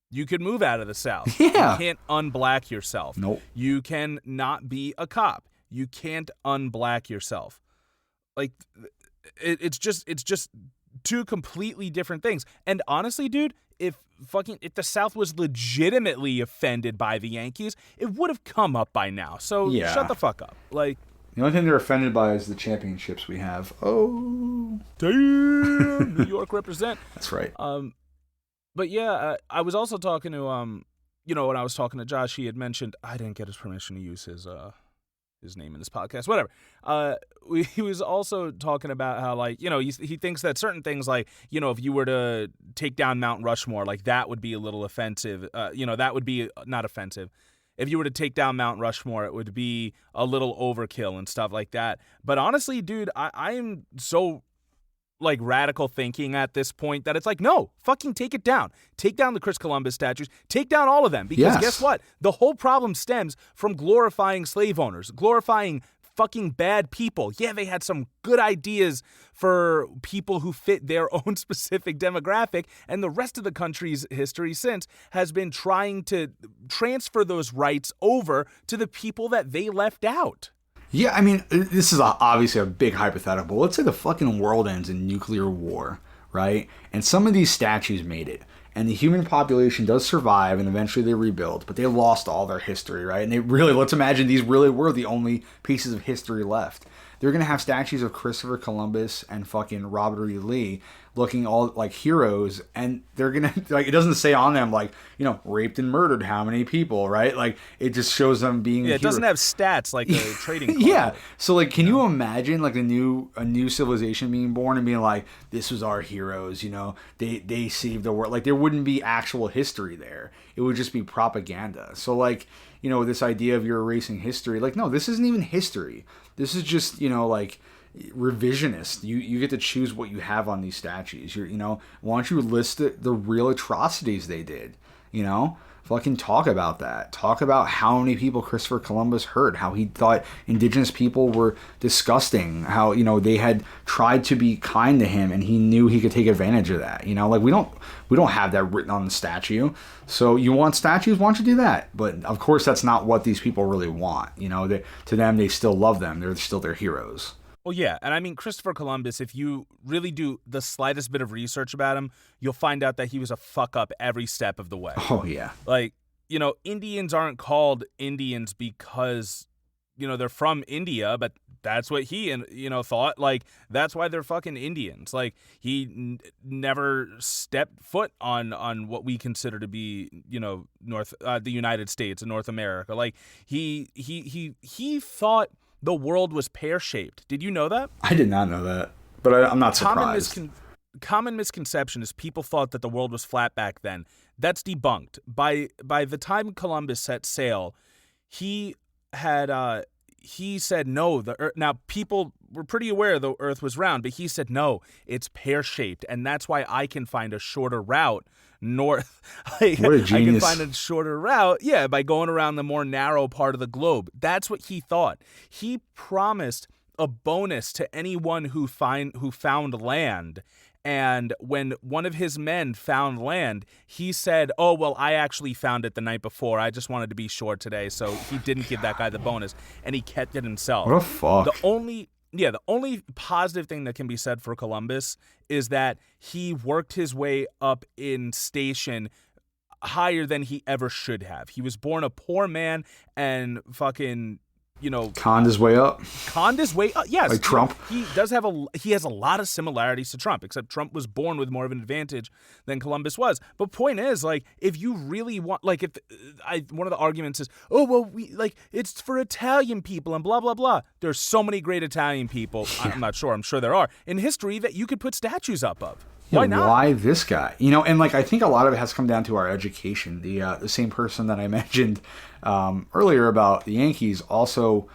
S2: You could move out of the South.
S3: Yeah.
S2: You can't unblack yourself.
S3: Nope.
S2: You can not be a cop. You can't unblack yourself. Like, it's just two completely different things. And honestly, dude, if the South was legitimately offended by the Yankees, it would have come up by now. So shut the fuck up. Like,
S3: the only thing they're offended by is the championships we have. Oh,
S2: damn, New York represent.
S3: That's right.
S2: But yeah, I was also talking to when I was talking to Josh, he had mentioned I didn't get his permission to use his name in this podcast. Whatever. He was also talking about how, like, you know, he thinks that certain things, like, you know, if you were to take down Mount Rushmore, like, that would be a little offensive. That would be not offensive. If you were to take down Mount Rushmore, it would be a little overkill and stuff like that. But honestly, dude, I am so, like, radical thinking at this point that it's like, no, fucking take it down. Take down the Chris Columbus statues. Take down all of them. Because guess what? The whole problem stems from glorifying slave owners, glorifying fucking bad people. Yeah, they had some good ideas for people who fit their own specific demographic, and the rest of the country's history since has been trying to transfer those rights over to the people that they left out.
S3: Yeah, I mean, this is obviously a big hypothetical. Let's say the fucking world ends in nuclear war, right? And some of these statues made it. And the human population does survive, and eventually they rebuild, but they lost all their history, right? And they really, let's imagine these really were the only pieces of history left. They're going to have statues of Christopher Columbus and fucking Robert E. Lee looking all like heroes, and they're going to, like, it doesn't say on them, like, you know, raped and murdered how many people, right? Like, it just shows them being
S2: it doesn't have stats like a trading card.
S3: Yeah. So, like, can you imagine, like, a new civilization being born and being like, this was our heroes, you know, they saved the world. Like, there wouldn't be actual history there. It would just be propaganda. So, like, you know, this idea of you're erasing history, like, no, this isn't even history. This is just, you know, like, revisionist. You get to choose what you have on these statues. You know, why don't you list the real atrocities they did? You know, fucking talk about that. Talk about how many people Christopher Columbus hurt, how he thought indigenous people were disgusting, how, you know, they had tried to be kind to him and he knew he could take advantage of that. You know, like, we don't have that written on the statue. So you want statues? Why don't you do that? But of course, that's not what these people really want. You know, to them, they still love them. They're still their heroes.
S2: Well, yeah, and I mean, Christopher Columbus, if you really do the slightest bit of research about him, you'll find out that he was a fuck-up every step of the way.
S3: Oh, yeah.
S2: Like, you know, Indians aren't called Indians because, you know, they're from India, but that's what he, you know, thought. Like, that's why they're fucking Indians. Like, he never stepped foot on what we consider to be, you know, the United States and North America. Like, he thought the world was pear-shaped. Did you know that?
S3: I did not know that, but I'm not surprised.
S2: Common misconception is people thought that the world was flat back then. That's debunked. By the time Columbus set sail, he said no. Now people were pretty aware the Earth was round, but he said no, it's pear-shaped, and that's why I can find a shorter route north.
S3: What a genius!
S2: I can find a shorter route, by going around the more narrow part of the globe. That's what he thought. He promised a bonus to anyone who found land. And when one of his men found land, he said, "Oh, well, I actually found it the night before. I just wanted to be sure today." So he didn't give that guy the bonus, and he kept it himself.
S3: What a fuck.
S2: The only positive thing that can be said for Columbus is that he worked his way up in station higher than he ever should have. He was born a poor man and fucking...
S3: conned his way up.
S2: Yes.
S3: Like Trump.
S2: He has a lot of similarities to Trump, except Trump was born with more of an advantage than Columbus was. But point is, if you really want, one of the arguments is, oh, well, it's for Italian people and blah, blah, blah. There's so many great Italian people. I'm not sure. I'm sure there are in history that you could put statues up of. Why not?
S3: Why this guy? And I think a lot of it has come down to our education. The same person that I mentioned earlier about the Yankees also,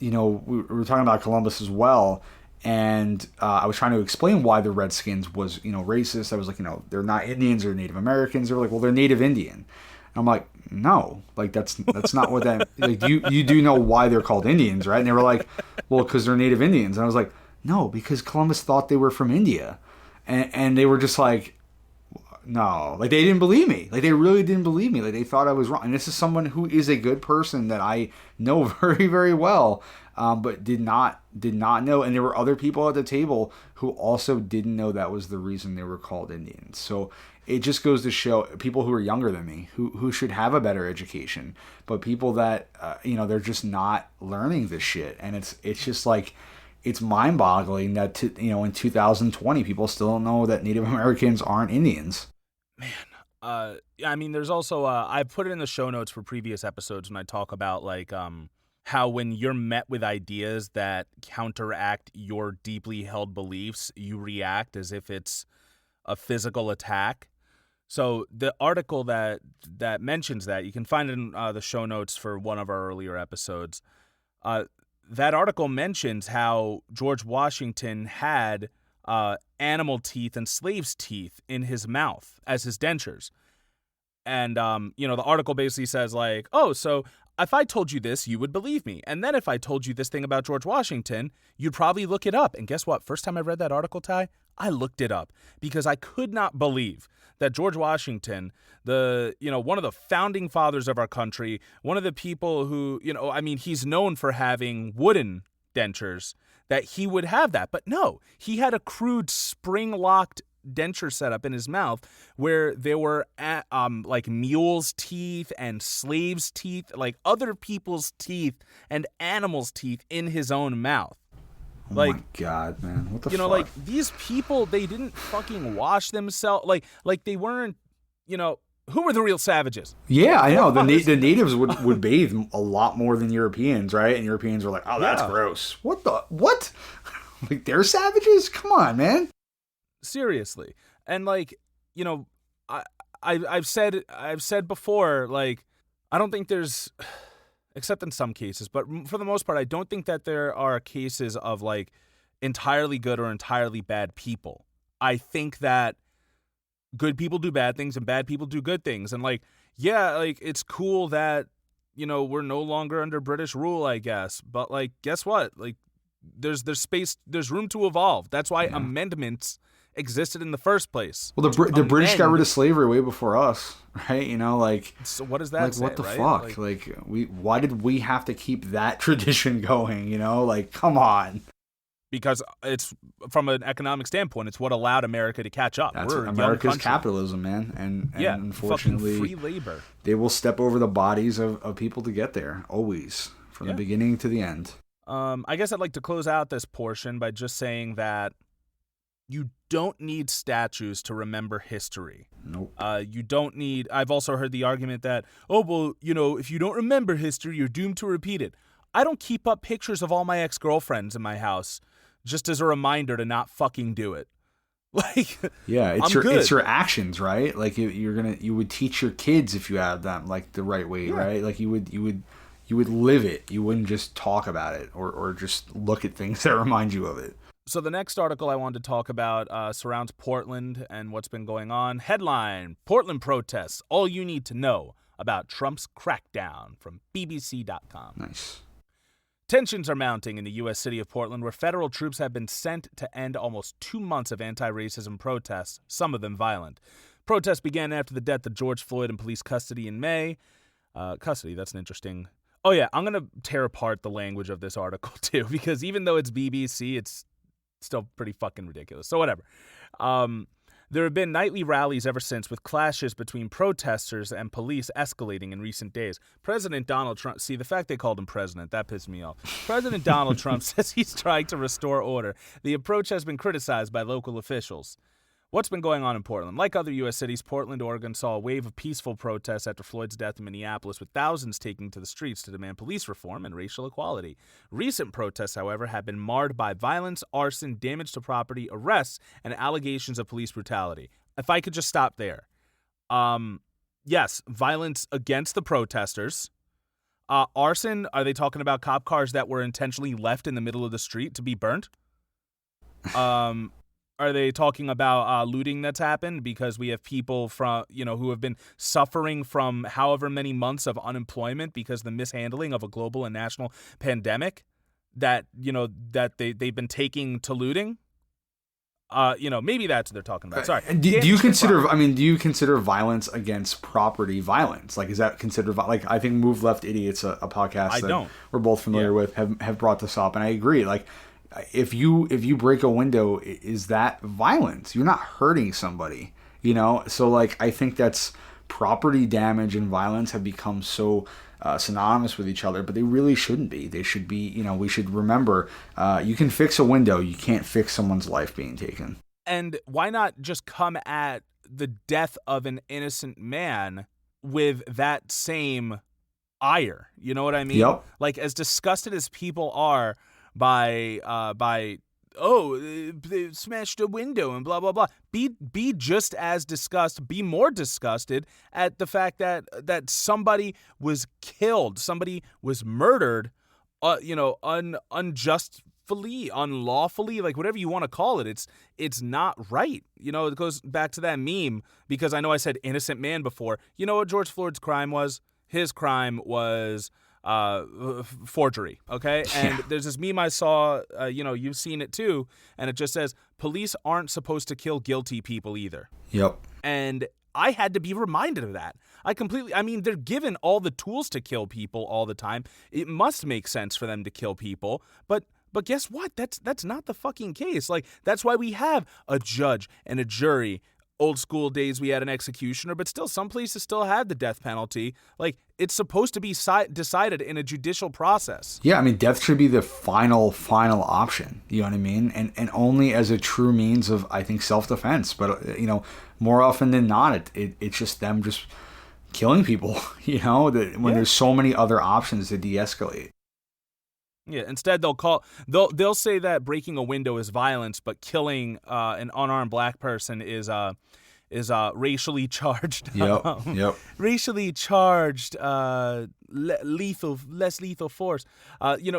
S3: we were talking about Columbus as well. And I was trying to explain why the Redskins was, racist. I was like, they're not Indians or Native Americans. They were like, well, they're Native Indian. And I'm like, no, that's not what that, you do know why they're called Indians, right? And they were like, well, because they're Native Indians. And I was like, no, because Columbus thought they were from India. And they were just like, no, they didn't believe me. They really didn't believe me. They thought I was wrong. And this is someone who is a good person that I know very, very well, but did not know. And there were other people at the table who also didn't know that was the reason they were called Indians. So it just goes to show people who are younger than me, who should have a better education, but people that, they're just not learning this shit. And it's just like, it's mind-boggling that in 2020 people still don't know that Native Americans aren't Indians.
S2: Man, there's also I put it in the show notes for previous episodes when I talk about how when you're met with ideas that counteract your deeply held beliefs, you react as if it's a physical attack. So the article that mentions that, you can find it in the show notes for one of our earlier episodes. That article mentions how George Washington had animal teeth and slaves' teeth in his mouth as his dentures. And, the article basically says so if I told you this, you would believe me. And then if I told you this thing about George Washington, you'd probably look it up. And guess what? First time I read that article, Ty, I looked it up because I could not believe that George Washington, one of the founding fathers of our country, one of the people who, he's known for having wooden dentures, that he would have that. But no, he had a crude spring-locked denture set up in his mouth where there were mules' teeth and slaves' teeth, other people's teeth and animals' teeth in his own mouth.
S3: Oh my God, man. What the fuck?
S2: These people, they didn't fucking wash themselves. They weren't, who were the real savages?
S3: Yeah, I know. The natives would bathe a lot more than Europeans, right? And Europeans were like, oh, that's gross. What? They're savages? Come on, man.
S2: Seriously. And I've said before, I don't think there's, except in some cases, but for the most part, I don't think that there are cases of entirely good or entirely bad people. I think that good people do bad things and bad people do good things. And it's cool that, we're no longer under British rule, I guess. But guess what? There's space, there's room to evolve. That's why amendments existed in the first place.
S3: Well, the British got rid of slavery way before us, right?
S2: So what does that say,
S3: what the
S2: right?
S3: fuck? Why did we have to keep that tradition going? Come on.
S2: Because it's, from an economic standpoint, it's what allowed America to catch up.
S3: That's America's capitalism, man. And unfortunately,
S2: free labor.
S3: They will step over the bodies of people to get there, always, from the beginning to the end.
S2: I guess I'd like to close out this portion by just saying that you don't need statues to remember history.
S3: Nope.
S2: You don't need... I've also heard the argument that, if you don't remember history, you're doomed to repeat it. I don't keep up pictures of all my ex-girlfriends in my house just as a reminder to not fucking do it. Like,
S3: yeah,
S2: it's
S3: it's your actions, right? Like you would teach your kids if you had them like the right way, right? Like you would live it. You wouldn't just talk about it or just look at things that remind you of it.
S2: So the next article I wanted to talk about surrounds Portland and what's been going on. Headline: Portland protests. All you need to know about Trump's crackdown, from BBC.com.
S3: Nice.
S2: Tensions are mounting in the U.S. city of Portland, where federal troops have been sent to end almost 2 months of anti-racism protests, some of them violent. Protests began after the death of George Floyd in police custody in May. Custody, that's an interesting... Oh, yeah, I'm going to tear apart the language of this article, too, because even though it's BBC, it's still pretty fucking ridiculous. So whatever. There have been nightly rallies ever since, with clashes between protesters and police escalating in recent days. President Donald Trump, see, the fact they called him president, that pissed me off. President Donald Trump says he's trying to restore order. The approach has been criticized by local officials. What's been going on in Portland? Like other U.S. cities, Portland, Oregon saw a wave of peaceful protests after Floyd's death in Minneapolis, with thousands taking to the streets to demand police reform and racial equality. Recent protests, however, have been marred by violence, arson, damage to property, arrests, and allegations of police brutality. If I could just stop there. Yes, violence against the protesters. Arson, are they talking about cop cars that were intentionally left in the middle of the street to be burnt? Are they talking about looting that's happened because we have people who have been suffering from however many months of unemployment because of the mishandling of a global and national pandemic that they've been taking to looting? Maybe that's what they're talking about. Sorry.
S3: Do you consider violence against property violence? Like, is that considered like, I think Move Left Idiots, a podcast that we're both familiar with, have brought this up, and I agree. Like, if you break a window, is that violence? You're not hurting somebody, So like, I think that's property damage and violence have become so synonymous with each other, but they really shouldn't be. They should be, we should remember, you can fix a window, you can't fix someone's life being taken.
S2: And why not just come at the death of an innocent man with that same ire? You know what I mean?
S3: Yep.
S2: Like, as disgusted as people are by they smashed a window and blah blah blah, be just as disgusted, be more disgusted at the fact that somebody was killed, somebody was murdered, unjustly, unlawfully, like whatever you want to call it. It's not right. It goes back to that meme, because I know I said innocent man before. You know what George Floyd's crime was? His crime was forgery, okay? And there's this meme I saw, you've seen it too, and it just says, police aren't supposed to kill guilty people either.
S3: Yep.
S2: And I had to be reminded of that. They're given all the tools to kill people all the time. It must make sense for them to kill people, but guess what? That's not the fucking case. Like, that's why we have a judge and a jury. Old school days we had an executioner, but still some places still had the death penalty. Like, it's supposed to be decided in a judicial process.
S3: Yeah, death should be the final option. You know what I mean? And only as a true means of, I think, self-defense. But, more often than not, it's just them just killing people, when there's so many other options to de-escalate.
S2: Yeah, instead they'll say that breaking a window is violence, but killing an unarmed black person is racially charged.
S3: Yep.
S2: Racially charged, less lethal force.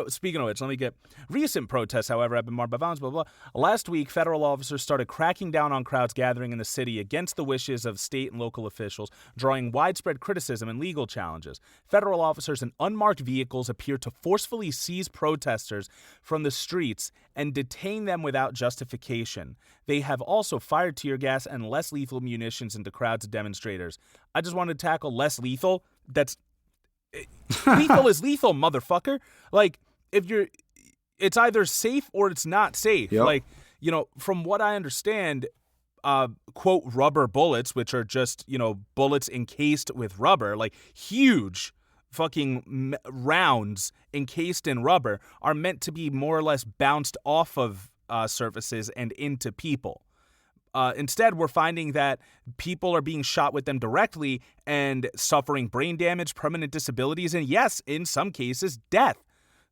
S2: Speaking of which, let me get recent protests. However, have been marked by violence. Blah blah. Last week, federal officers started cracking down on crowds gathering in the city against the wishes of state and local officials, drawing widespread criticism and legal challenges. Federal officers in unmarked vehicles appeared to forcefully seize protesters from the streets and detain them without justification. They have also fired tear gas and less lethal munitions into crowds of demonstrators. I just wanted to tackle less lethal. That's lethal is lethal, motherfucker. Like, it's either safe or it's not safe.
S3: Yep.
S2: Like, from what I understand, quote, rubber bullets, which are just, bullets encased with rubber, like huge fucking rounds encased in rubber, are meant to be more or less bounced off of surfaces and into people. Instead, we're finding that people are being shot with them directly and suffering brain damage, permanent disabilities, and yes, in some cases, death.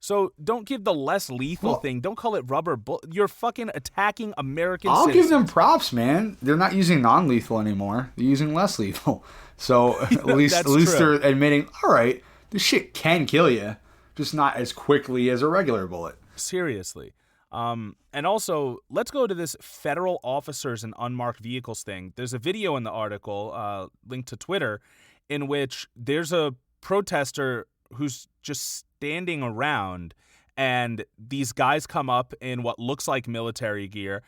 S2: So don't give the less lethal thing. Don't call it rubber bullet. You're fucking attacking American
S3: I'll
S2: citizens.
S3: give them props, man. They're not using non-lethal anymore. They're using less lethal. So at least they're admitting, all right, this shit can kill you, just not as quickly as a regular bullet.
S2: Seriously. And also, let's go to this federal officers and unmarked vehicles thing. There's a video in the article, linked to Twitter, in which there's a protester who's just standing around, and these guys come up in what looks like military gear.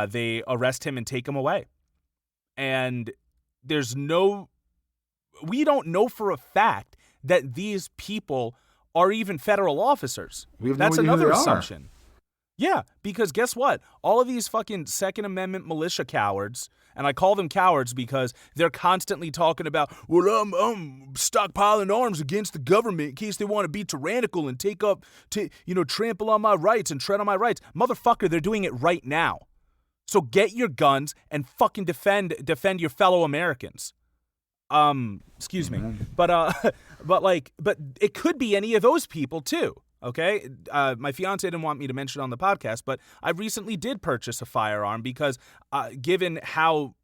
S2: They arrest him and take him away. And we don't know for a fact that these people are even federal officers. That's another assumption. Yeah, because guess what? All of these fucking Second Amendment militia cowards, and I call them cowards because they're constantly talking about, well, I'm stockpiling arms against the government in case they want to be tyrannical and trample on my rights and tread on my rights. Motherfucker, they're doing it right now. So get your guns and fucking defend your fellow Americans. Excuse me. But it could be any of those people too. Okay, my fiance didn't want me to mention it on the podcast, but I recently did purchase a firearm because given how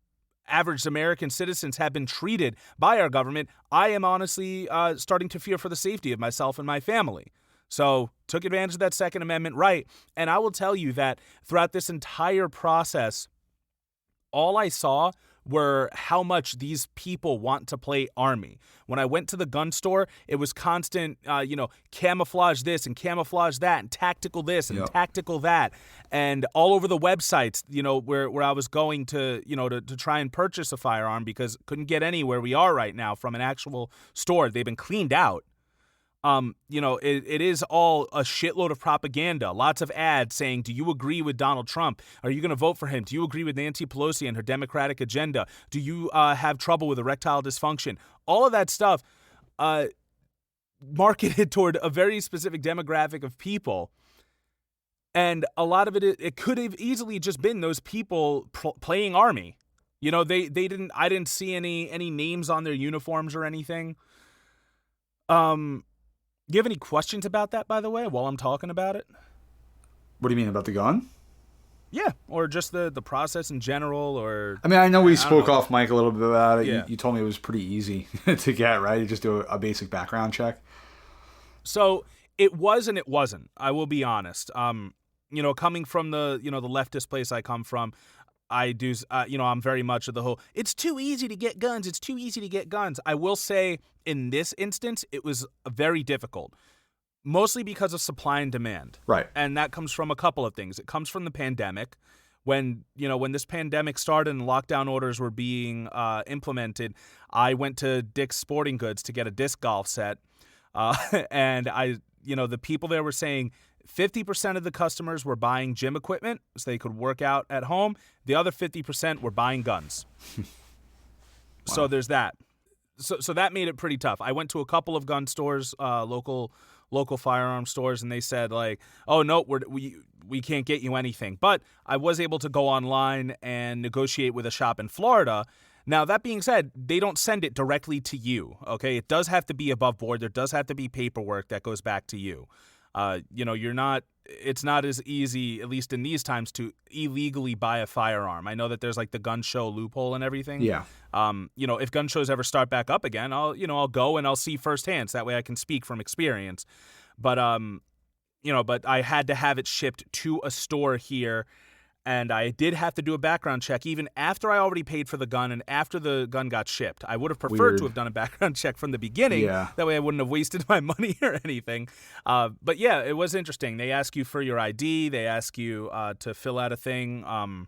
S2: average American citizens have been treated by our government, I am honestly starting to fear for the safety of myself and my family. So took advantage of that Second Amendment right. And I will tell you that throughout this entire process, all I saw were how much these people want to play army. When I went to the gun store, it was constant, camouflage this and camouflage that and tactical this and tactical that. And all over the websites, where I was going to try and purchase a firearm because couldn't get anywhere we are right now from an actual store. They've been cleaned out. It is all a shitload of propaganda. Lots of ads saying, do you agree with Donald Trump? Are you going to vote for him? Do you agree with Nancy Pelosi and her Democratic agenda? Do you have trouble with erectile dysfunction? All of that stuff marketed toward a very specific demographic of people. And a lot of it could have easily just been those people playing army. I didn't see any names on their uniforms or anything. Do you have any questions about that, by the way, while I'm talking about it?
S3: What do you mean, about the gun?
S2: Yeah, or just the process in general, or...
S3: I mean, I know we spoke off mic a little bit about it.
S2: Yeah.
S3: You told me it was pretty easy to get, right? You just do a basic background check.
S2: So it was and it wasn't. I will be honest. Coming from the leftist place I come from, I do, I'm very much of the whole, it's too easy to get guns. It's too easy to get guns. I will say in this instance, it was very difficult, mostly because of supply and demand.
S3: Right.
S2: And that comes from a couple of things. It comes from the pandemic. When this pandemic started and lockdown orders were being implemented, I went to Dick's Sporting Goods to get a disc golf set. And the people there were saying 50% of the customers were buying gym equipment so they could work out at home. The other 50% were buying guns. Wow. So there's that. So that made it pretty tough. I went to a couple of gun stores, local firearm stores, and they said like, "Oh no, we can't get you anything." But I was able to go online and negotiate with a shop in Florida. Now, that being said, they don't send it directly to you. Okay, it does have to be above board. There does have to be paperwork that goes back to you. It's not as easy, at least in these times, to illegally buy a firearm. I know that there's like the gun show loophole and everything.
S3: Yeah.
S2: If gun shows ever start back up again, I'll go and I'll see firsthand. So that way I can speak from experience. But I had to have it shipped to a store here. And I did have to do a background check even after I already paid for the gun and after the gun got shipped. I would have preferred to have done a background check from the beginning. Yeah. That way I wouldn't have wasted my money or anything. But yeah, it was interesting. They ask you for your ID. They ask you to fill out a thing. All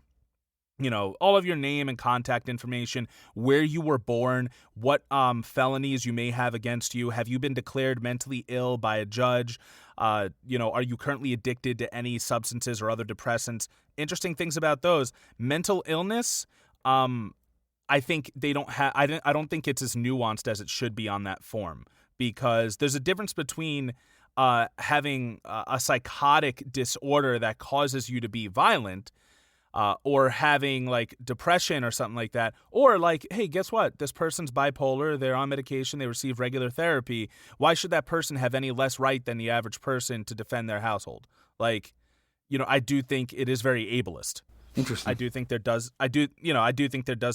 S2: of your name and contact information, where you were born, what felonies you may have against you. Have you been declared mentally ill by a judge? Are you currently addicted to any substances or other depressants? Interesting things about those. Mental illness, I think they don't have. I don't think it's as nuanced as it should be on that form, because there's a difference between having a psychotic disorder that causes you to be violent, or having like depression or something like that, or like, hey, guess what? This person's bipolar, they're on medication, they receive regular therapy. Why should that person have any less right than the average person to defend their household? Like, I do think it is very ableist.
S3: Interesting.
S2: I do think there does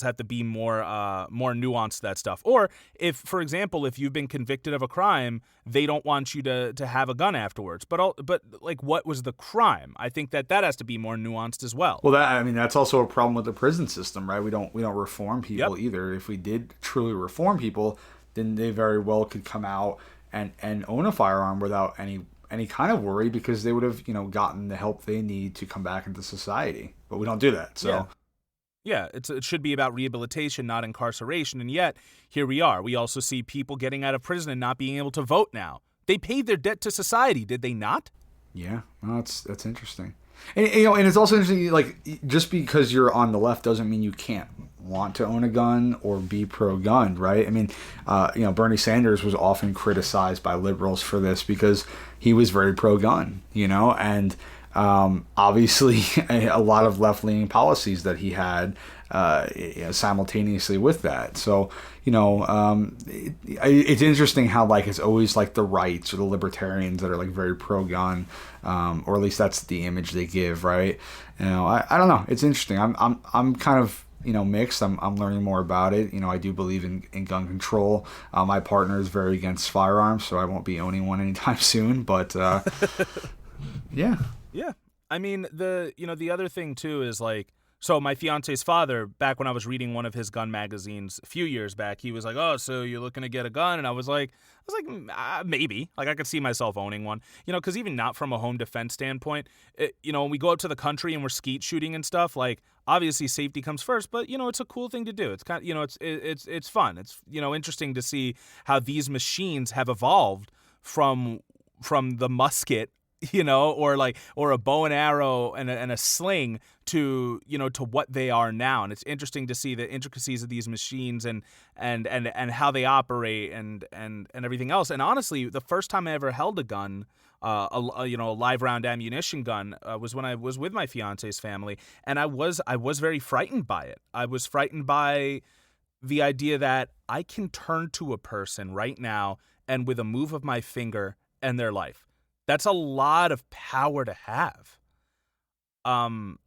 S2: have to be more nuance to that stuff. Or if, for example, if you've been convicted of a crime, they don't want you to have a gun afterwards. But like, what was the crime? I think that has to be more nuanced as well.
S3: Well, that's also a problem with the prison system, right? We don't reform people either. If we did truly reform people, then they very well could come out and own a firearm without any kind of worry, because they would have, gotten the help they need to come back into society. But we don't do that. So
S2: yeah, it should be about rehabilitation, not incarceration. And yet, here we are. We also see people getting out of prison and not being able to vote now. They paid their debt to society, did they not?
S3: Yeah, well, that's interesting. And it's also interesting, like, just because you're on the left doesn't mean you can't want to own a gun or be pro-gun, right? I mean, Bernie Sanders was often criticized by liberals for this because he was very pro-gun, and obviously a lot of left-leaning policies that he had simultaneously with that. So, it's interesting how, like, it's always like the rights or the libertarians that are like very pro-gun, or at least that's the image they give, right? I don't know. It's interesting. I'm kind of mixed. I'm learning more about it. I do believe in gun control. My partner is very against firearms, so I won't be owning one anytime soon. But yeah.
S2: I mean, the other thing too is like, so my fiance's father, back when I was reading one of his gun magazines a few years back, he was like, "Oh, so you're looking to get a gun?" And I was like, maybe. Like, I could see myself owning one. Because even not from a home defense standpoint, when we go out to the country and we're skeet shooting and stuff, like, obviously safety comes first, but it's a cool thing to do. It's kind of, it's fun. It's interesting to see how these machines have evolved from the musket, or a bow and arrow and a sling to what they are now. And it's interesting to see the intricacies of these machines and how they operate and everything else. And honestly, the first time I ever held a gun, a live round ammunition gun, was when I was with my fiance's family, and I was very frightened by it. I was frightened by the idea that I can turn to a person right now and with a move of my finger end their life. That's a lot of power to have. And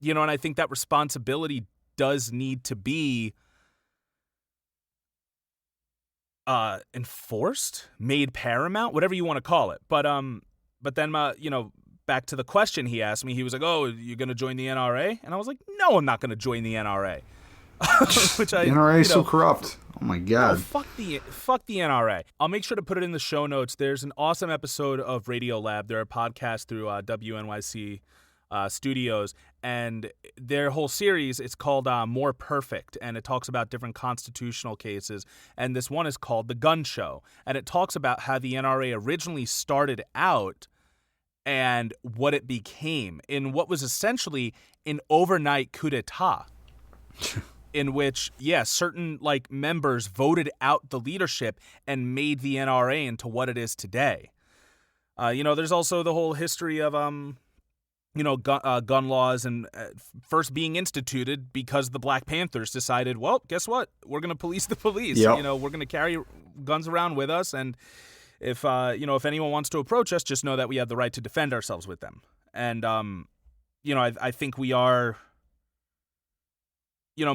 S2: I think that responsibility does need to be enforced, made paramount, whatever you want to call it. But then back to the question he asked me, he was like, "Oh, you're going to join the NRA?" And I was like, "No, I'm not going to join the NRA."
S3: The NRA is so corrupt. Oh my God.
S2: No, fuck the NRA. I'll make sure to put it in the show notes. There's an awesome episode of Radio Lab. They're a podcast through WNYC Studios, and their whole series, it's called More Perfect, and it talks about different constitutional cases, and this one is called The Gun Show, and it talks about how the NRA originally started out and what it became in what was essentially an overnight coup d'etat. In which, certain members voted out the leadership and made the NRA into what it is today. There's also the whole history of gun laws and first being instituted because the Black Panthers decided, well, guess what? We're going to police the police.
S3: Yep.
S2: We're going to carry guns around with us, and if anyone wants to approach us, just know that we have the right to defend ourselves with them. And I think we are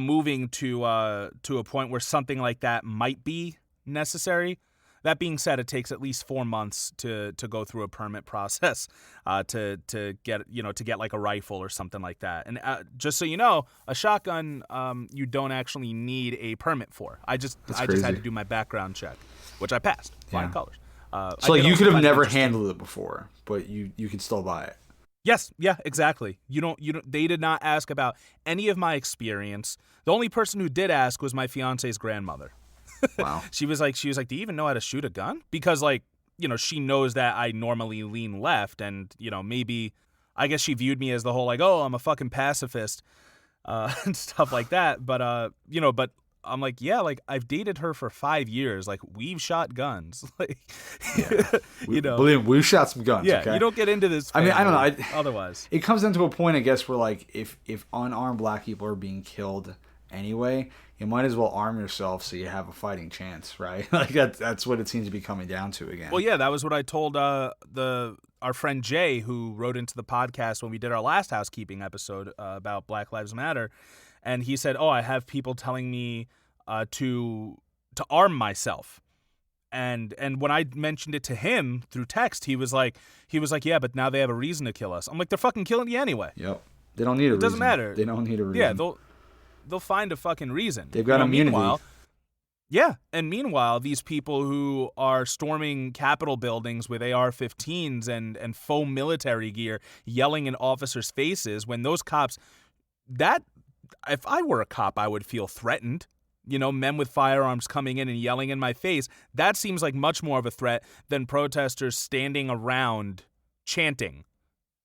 S2: moving to a point where something like that might be necessary. That being said, it takes at least 4 months to go through a permit process to get like a rifle or something like that. And just so you know, a shotgun you don't actually need a permit for. I just had to do my background check, which I passed. Flying colors.
S3: So you could have never handled it before, but you can still buy it.
S2: Yes, yeah, exactly. You don't. They did not ask about any of my experience. The only person who did ask was my fiance's grandmother.
S3: Wow.
S2: She was like, "Do you even know how to shoot a gun?" Because she knows that I normally lean left, and maybe I guess she viewed me as the whole like, "Oh, I'm a fucking pacifist," and stuff like that. But I'm like, yeah, like I've dated her for 5 years. Like we've shot guns. Like,
S3: Believe me, we've shot some guns.
S2: Yeah,
S3: okay?
S2: you don't get into this.
S3: I mean, I don't know.
S2: Otherwise,
S3: it comes down to a point, I guess, where like if unarmed black people are being killed anyway, you might as well arm yourself so you have a fighting chance, right? Like that's what it seems to be coming down to again.
S2: Well, yeah, that was what I told our friend Jay, who wrote into the podcast when we did our last housekeeping episode about Black Lives Matter, and he said, "Oh, I have people telling me to arm myself." And when I mentioned it to him through text, he was like, yeah, but now they have a reason to kill us. I'm like, they're fucking killing you anyway.
S3: Yep. They don't need a reason.
S2: It doesn't matter.
S3: They don't need a reason.
S2: Yeah, they'll find a fucking reason.
S3: They've got immunity.
S2: Meanwhile, these people who are storming Capitol buildings with AR-15s and faux military gear, yelling in officers' faces, when those cops, if I were a cop, I would feel threatened. Men with firearms coming in and yelling in my face, that seems like much more of a threat than protesters standing around chanting.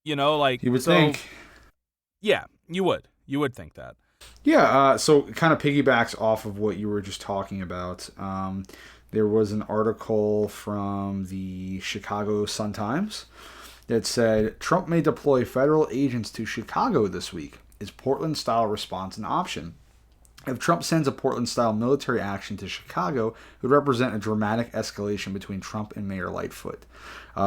S2: Like
S3: you would think.
S2: Yeah, you would. You would think that.
S3: Yeah, so it kind of piggybacks off of what you were just talking about. There was an article from the Chicago Sun-Times that said, Trump may deploy federal agents to Chicago this week. Is Portland-style response an option? If Trump sends a Portland-style military action to Chicago, it would represent a dramatic escalation between Trump and Mayor Lightfoot.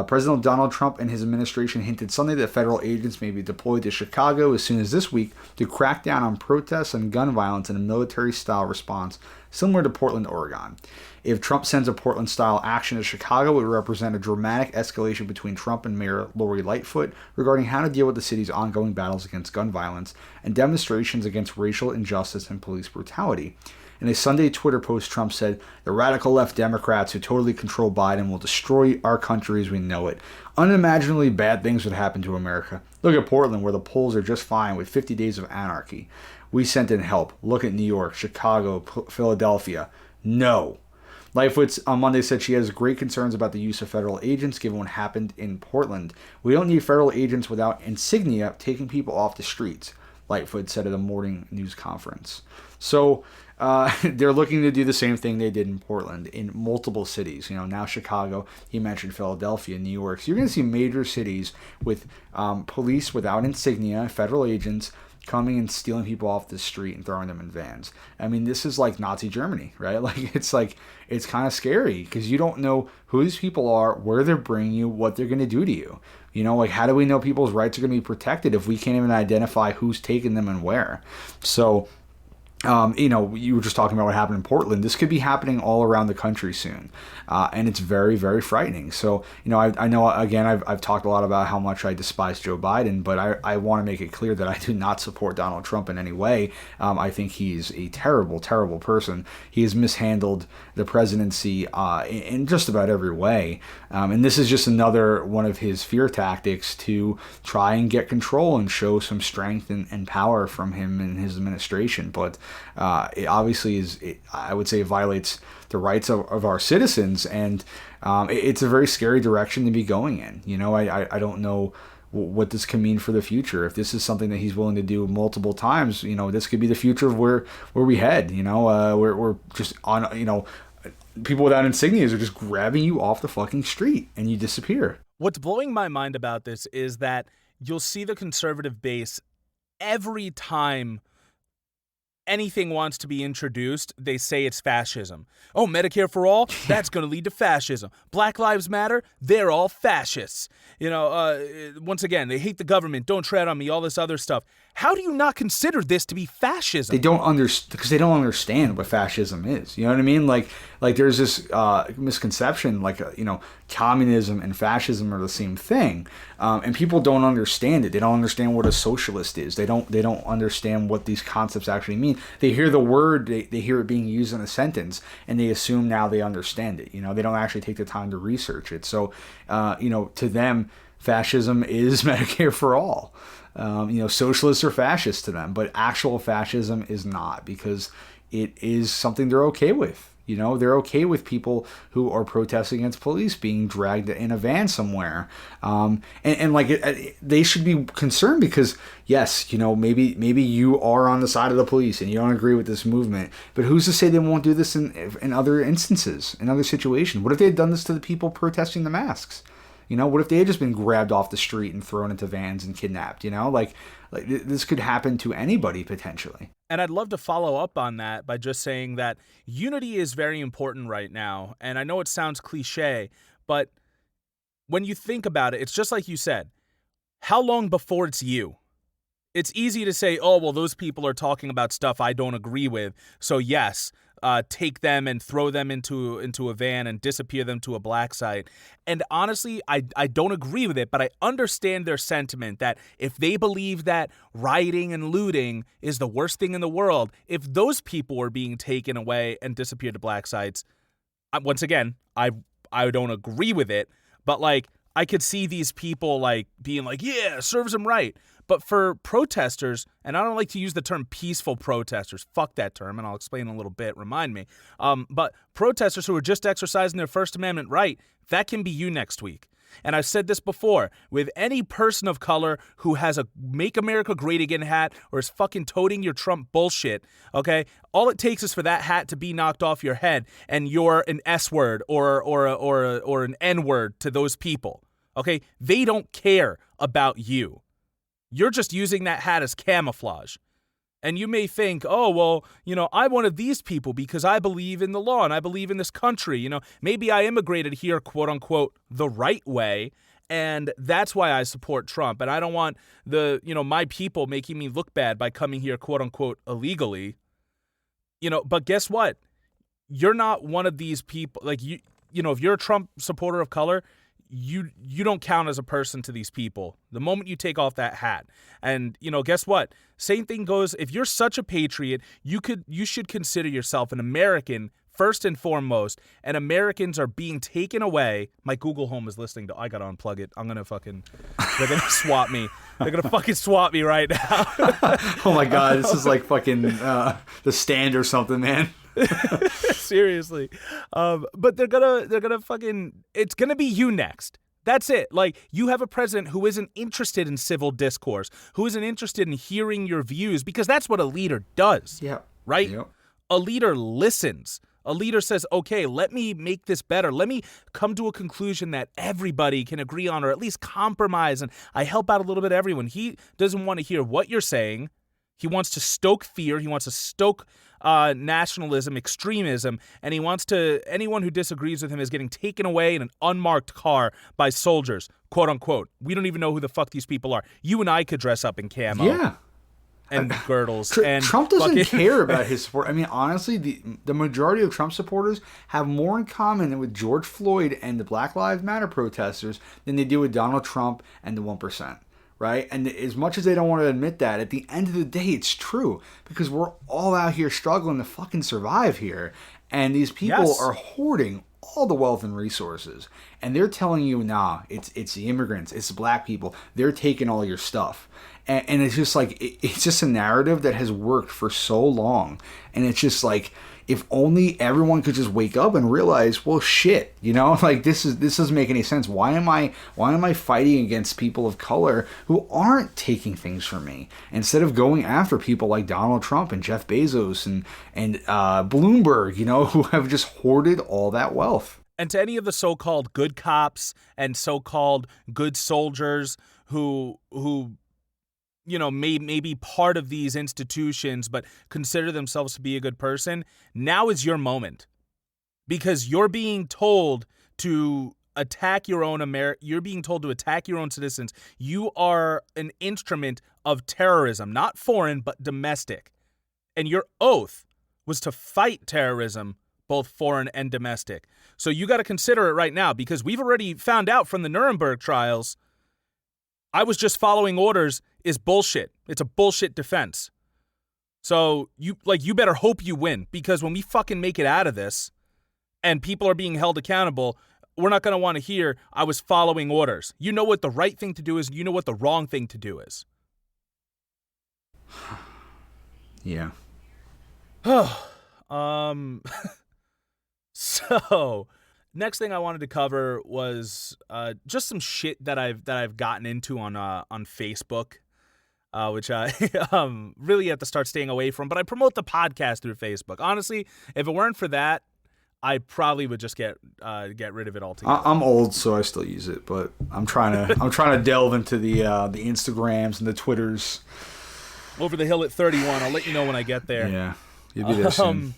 S3: President Donald Trump and his administration hinted Sunday that federal agents may be deployed to Chicago as soon as this week to crack down on protests and gun violence in a military-style response similar to Portland, Oregon. If Trump sends a Portland-style action to Chicago, it would represent a dramatic escalation between Trump and Mayor Lori Lightfoot regarding how to deal with the city's ongoing battles against gun violence and demonstrations against racial injustice and police brutality. In a Sunday Twitter post, Trump said, "The radical left Democrats who totally control Biden will destroy our country as we know it. Unimaginably bad things would happen to America. Look at Portland, where the polls are just fine with 50 days of anarchy. We sent in help. Look at New York, Chicago, Philadelphia. No." Lightfoot on Monday said she has great concerns about the use of federal agents given what happened in Portland. "We don't need federal agents without insignia taking people off the streets," Lightfoot said at a morning news conference. So they're looking to do the same thing they did in Portland in multiple cities. Now Chicago, he mentioned Philadelphia, New York. So you're going to see major cities with police without insignia, federal agents, coming and stealing people off the street and throwing them in vans. I mean, this is like Nazi Germany, right? It's kind of scary because you don't know who these people are, where they're bringing you, what they're going to do to you. How do we know people's rights are going to be protected if we can't even identify who's taking them and where? So, you were just talking about what happened in Portland. This could be happening all around the country soon. And it's very, very frightening. So, I know, again, I've talked a lot about how much I despise Joe Biden, but I want to make it clear that I do not support Donald Trump in any way. I think he's a terrible, terrible person. He has mishandled the presidency in just about every way. And this is just another one of his fear tactics to try and get control and show some strength and power from him and his administration. But it obviously I would say, it violates the rights of our citizens, and it's a very scary direction to be going in. I don't know what this can mean for the future. If this is something that he's willing to do multiple times, this could be the future of where we head. We're just on, people without insignias are just grabbing you off the fucking street and you disappear.
S2: What's blowing my mind about this is that you'll see the conservative base every time anything wants to be introduced, they say it's fascism. Oh, Medicare for all? That's going to lead to fascism. Black Lives Matter? They're all fascists. Once again, they hate the government, don't tread on me, all this other stuff. How do you not consider this to be fascism?
S3: They don't understand, because they don't understand what fascism is. You know what I mean? Like there's this misconception, communism and fascism are the same thing, and people don't understand it. They don't understand what a socialist is. They don't understand what these concepts actually mean. They hear the word, they hear it being used in a sentence, and they assume now they understand it. They don't actually take the time to research it. So, to them, fascism is Medicare for all. Socialists are fascists to them, but actual fascism is not, because it is something they're okay with. You know, they're okay with people who are protesting against police being dragged in a van somewhere. They should be concerned because, yes, you know, maybe you are on the side of the police and you don't agree with this movement. But who's to say they won't do this in other instances, in other situations? What if they had done this to the people protesting the masks? You know, what if they had just been grabbed off the street and thrown into vans and kidnapped? You know, like this could happen to anybody potentially.
S2: And I'd love to follow up on that by just saying that unity is very important right now. And I know it sounds cliche, but when you think about it, it's just like you said. How long before it's you? It's easy to say, oh, well, those people are talking about stuff I don't agree with. So yes, take them and throw them into a van and disappear them to a black site. And honestly, I don't agree with it, but I understand their sentiment that if they believe that rioting and looting is the worst thing in the world, if those people were being taken away and disappeared to black sites, once again, I don't agree with it, but like I could see these people like being like, yeah, serves them right. But for protesters, and I don't like to use the term peaceful protesters, fuck that term, and I'll explain in a little bit, remind me. But protesters who are just exercising their First Amendment right, that can be you next week. And I've said this before, with any person of color who has a Make America Great Again hat or is fucking toting your Trump bullshit, okay, all it takes is for that hat to be knocked off your head and you're an S-word or an N-word to those people, okay? They don't care about you. You're just using that hat as camouflage. And you may think, oh, well, you know, I'm one of these people because I believe in the law and I believe in this country. You know, maybe I immigrated here, quote unquote, the right way. And that's why I support Trump. And I don't want my people making me look bad by coming here, quote unquote, illegally. You know, but guess what? You're not one of these people. Like, you know, if you're a Trump supporter of color, you don't count as a person to these people the moment you take off that hat. And, you know, guess what? Same thing goes, if you're such a patriot, you should consider yourself an American first and foremost, and Americans are being taken away. My Google Home is listening to, I gotta unplug it. They're gonna swap me. They're gonna fucking swap me right now.
S3: Oh my God, this is like fucking The Stand or something, man.
S2: Seriously. But they're gonna fucking, it's gonna be you next. That's it. Like, you have a president who isn't interested in civil discourse, who isn't interested in hearing your views, because that's what a leader does.
S3: Yeah.
S2: Right?
S3: Yep.
S2: A leader listens. A leader says, okay, let me make this better. Let me come to a conclusion that everybody can agree on, or at least compromise, and I help out a little bit of everyone. He doesn't want to hear what you're saying. He wants to stoke fear. He wants to stoke nationalism, extremism, and he wants anyone who disagrees with him is getting taken away in an unmarked car by soldiers, quote unquote. We don't even know who the fuck these people are. You and I could dress up in camo.
S3: Yeah.
S2: And girdles.
S3: Trump doesn't care about his support. I mean, honestly, the majority of Trump supporters have more in common with George Floyd and the Black Lives Matter protesters than they do with Donald Trump and the 1%. Right? And as much as they don't want to admit that, at the end of the day, it's true. Because we're all out here struggling to fucking survive here. And these people are hoarding all the wealth and resources. And they're telling you, nah, it's the immigrants, it's the black people. They're taking all your stuff. And it's just like, it's just a narrative that has worked for so long. And it's just like, if only everyone could just wake up and realize, well, shit, you know, like this doesn't make any sense. Why am I fighting against people of color who aren't taking things from me, instead of going after people like Donald Trump and Jeff Bezos and Bloomberg, you know, who have just hoarded all that wealth.
S2: And to any of the so-called good cops and so-called good soldiers who you know, may be part of these institutions, but consider themselves to be a good person, now is your moment. Because you're being told to attack your own you're being told to attack your own citizens. You are an instrument of terrorism, not foreign, but domestic. And your oath was to fight terrorism, both foreign and domestic. So you got to consider it right now, because we've already found out from the Nuremberg trials, I was just following orders is bullshit. It's a bullshit defense. So you better hope you win, because when we fucking make it out of this and people are being held accountable, we're not going to want to hear I was following orders. You know what the right thing to do is. You know what the wrong thing to do is.
S3: Yeah.
S2: So next thing I wanted to cover was just some shit that I've gotten into on Facebook, which I really have to start staying away from. But I promote the podcast through Facebook. Honestly, if it weren't for that, I probably would just get rid of it altogether.
S3: I'm old, so I still use it, but I'm trying to delve into the Instagrams and the Twitters.
S2: Over the hill at 31. I'll let you know when I get there.
S3: Yeah, you'll be there soon.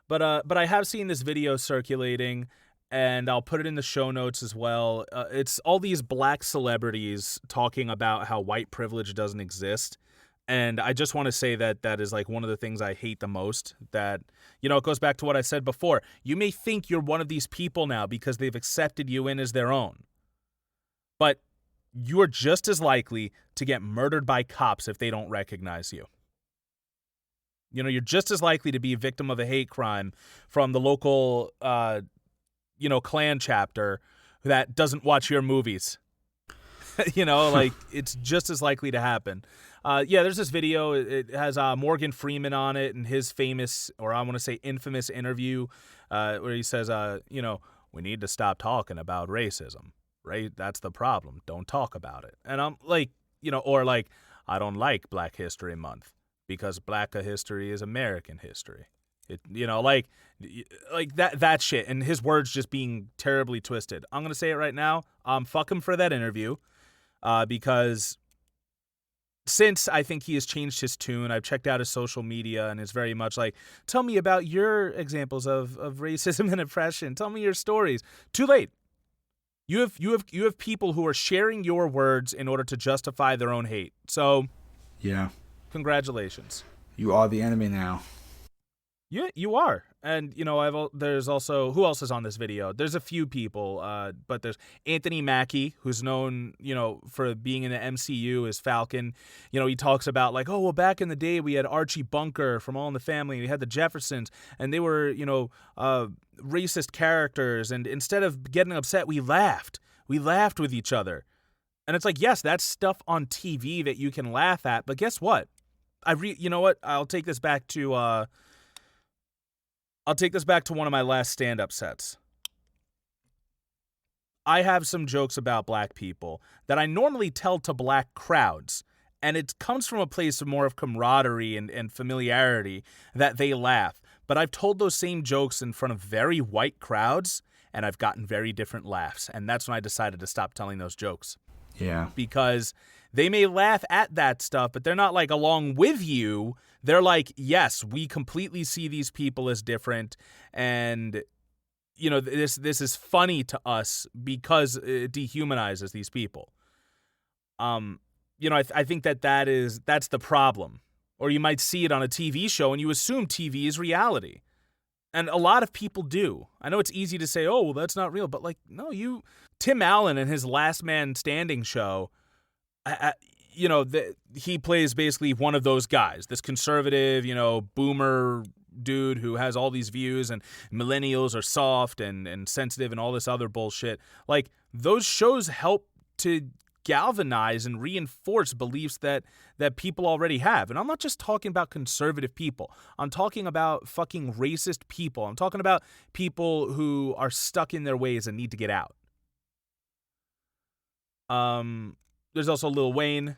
S2: But I have seen this video circulating, and I'll put it in the show notes as well. It's all these black celebrities talking about how white privilege doesn't exist. And I just want to say that is like one of the things I hate the most. That, it goes back to what I said before. You may think you're one of these people now because they've accepted you in as their own. But you are just as likely to get murdered by cops if they don't recognize you. You're just as likely to be a victim of a hate crime from the local, Klan chapter that doesn't watch your movies. It's just as likely to happen. There's this video. It has Morgan Freeman on it and his famous, or I want to say infamous interview where he says, we need to stop talking about racism, right? That's the problem. Don't talk about it. And I'm like, I don't like Black History Month because Black history is American history. It, like that shit. And his words just being terribly twisted. I'm going to say it right now. Fuck him for that interview because since I think he has changed his tune, I've checked out his social media and it's very much like, tell me about your examples of racism and oppression. Tell me your stories. Too late. You have people who are sharing your words in order to justify their own hate. So,
S3: yeah.
S2: Congratulations.
S3: You are the enemy now.
S2: Yeah, you are. And, there's also, who else is on this video? There's a few people, but there's Anthony Mackie, who's known, for being in the MCU as Falcon. He talks about like, oh, well, back in the day, we had Archie Bunker from All in the Family. We had the Jeffersons, and they were, racist characters. And instead of getting upset, we laughed. We laughed with each other. And it's like, yes, that's stuff on TV that you can laugh at. But guess what? You know what? I'll take this back to one of my last stand-up sets. I have some jokes about black people that I normally tell to black crowds, and it comes from a place of more of camaraderie and familiarity that they laugh. But I've told those same jokes in front of very white crowds, and I've gotten very different laughs, and that's when I decided to stop telling those jokes.
S3: Yeah.
S2: Because they may laugh at that stuff, but they're not like along with you. They're like, yes, we completely see these people as different. And, this is funny to us because it dehumanizes these people. I think that's the problem. Or you might see it on a TV show and you assume TV is reality. And a lot of people do. I know it's easy to say, oh, well, that's not real. But no, Tim Allen in his Last Man Standing show, he plays basically one of those guys, this conservative, boomer dude who has all these views and millennials are soft and sensitive and all this other bullshit. Like, those shows help to galvanize and reinforce beliefs that people already have. And I'm not just talking about conservative people. I'm talking about fucking racist people. I'm talking about people who are stuck in their ways and need to get out. There's also Lil Wayne,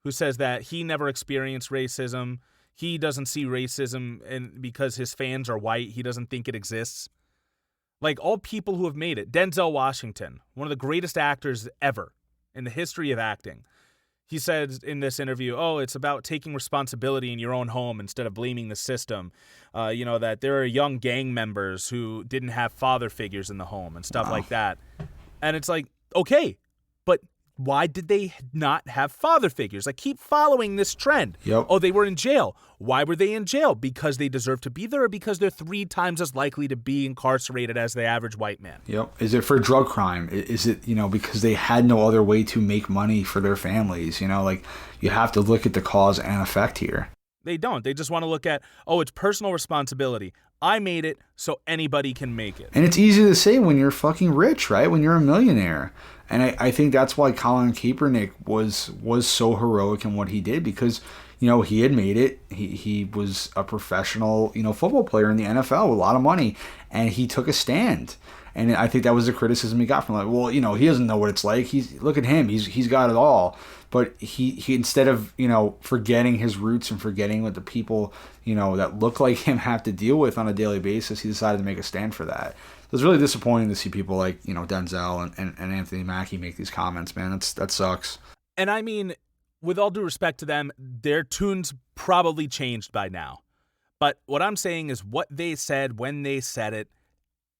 S2: who says that he never experienced racism. He doesn't see racism and because his fans are white, he doesn't think it exists. Like, all people who have made it. Denzel Washington, one of the greatest actors ever in the history of acting. He said in this interview, oh, it's about taking responsibility in your own home instead of blaming the system. That there are young gang members who didn't have father figures in the home and stuff like that. And it's like, okay, but why did they not have father figures? I keep following this trend.
S3: Yep.
S2: Oh, they were in jail. Why were they in jail? Because they deserve to be there, or because they're 3 times as likely to be incarcerated as the average white man?
S3: Yep. Is it for drug crime? Is it, because they had no other way to make money for their families? You have to look at the cause and effect here.
S2: They don't. They just want to look at, oh, it's personal responsibility. I made it, so anybody can make it.
S3: And it's easy to say when you're fucking rich, right? When you're a millionaire. And I think that's why Colin Kaepernick was so heroic in what he did, because, he had made it. He was a professional, football player in the NFL with a lot of money, and he took a stand. And I think that was the criticism he got from he doesn't know what it's like. Look at him. He's got it all. But he instead of, forgetting his roots and forgetting what the people, that look like him have to deal with on a daily basis, he decided to make a stand for that. So it's really disappointing to see people like, Denzel and Anthony Mackie make these comments, man. That sucks.
S2: And I mean, with all due respect to them, their tunes probably changed by now. But what I'm saying is what they said when they said it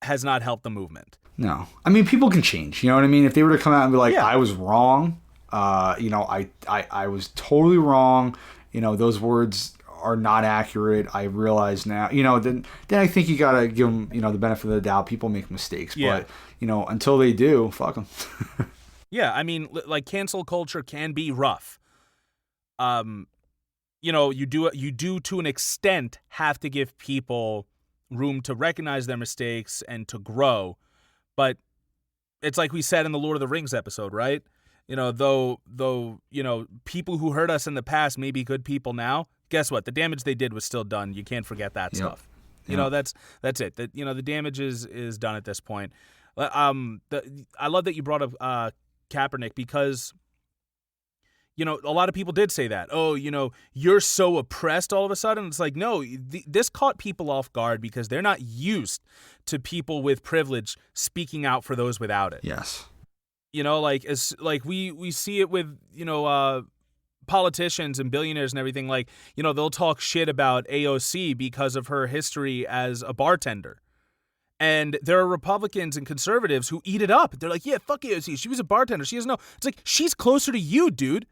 S2: has not helped the movement.
S3: No. I mean, people can change. You know what I mean? If they were to come out and be like,
S2: Yeah.
S3: I was wrong, I was totally wrong, those words are not accurate, I realize now, then I think you got to give them, the benefit of the doubt. People make mistakes.
S2: Yeah.
S3: But, until they do, fuck them.
S2: Yeah, I mean, like, cancel culture can be rough. You do to an extent have to give people room to recognize their mistakes and to grow. But it's like we said in the Lord of the Rings episode, right? Though people who hurt us in the past may be good people now, guess what? The damage they did was still done. You can't forget that stuff. That's it. The damage is done at this point. I love that you brought up Kaepernick because a lot of people did say that. Oh, you're so oppressed all of a sudden. It's like, no, this caught people off guard because they're not used to people with privilege speaking out for those without it.
S3: Yes.
S2: We see it with, politicians and billionaires and everything. Like, they'll talk shit about AOC because of her history as a bartender. And there are Republicans and conservatives who eat it up. They're like, yeah, fuck AOC. She was a bartender. She doesn't know. It's like, she's closer to you, dude.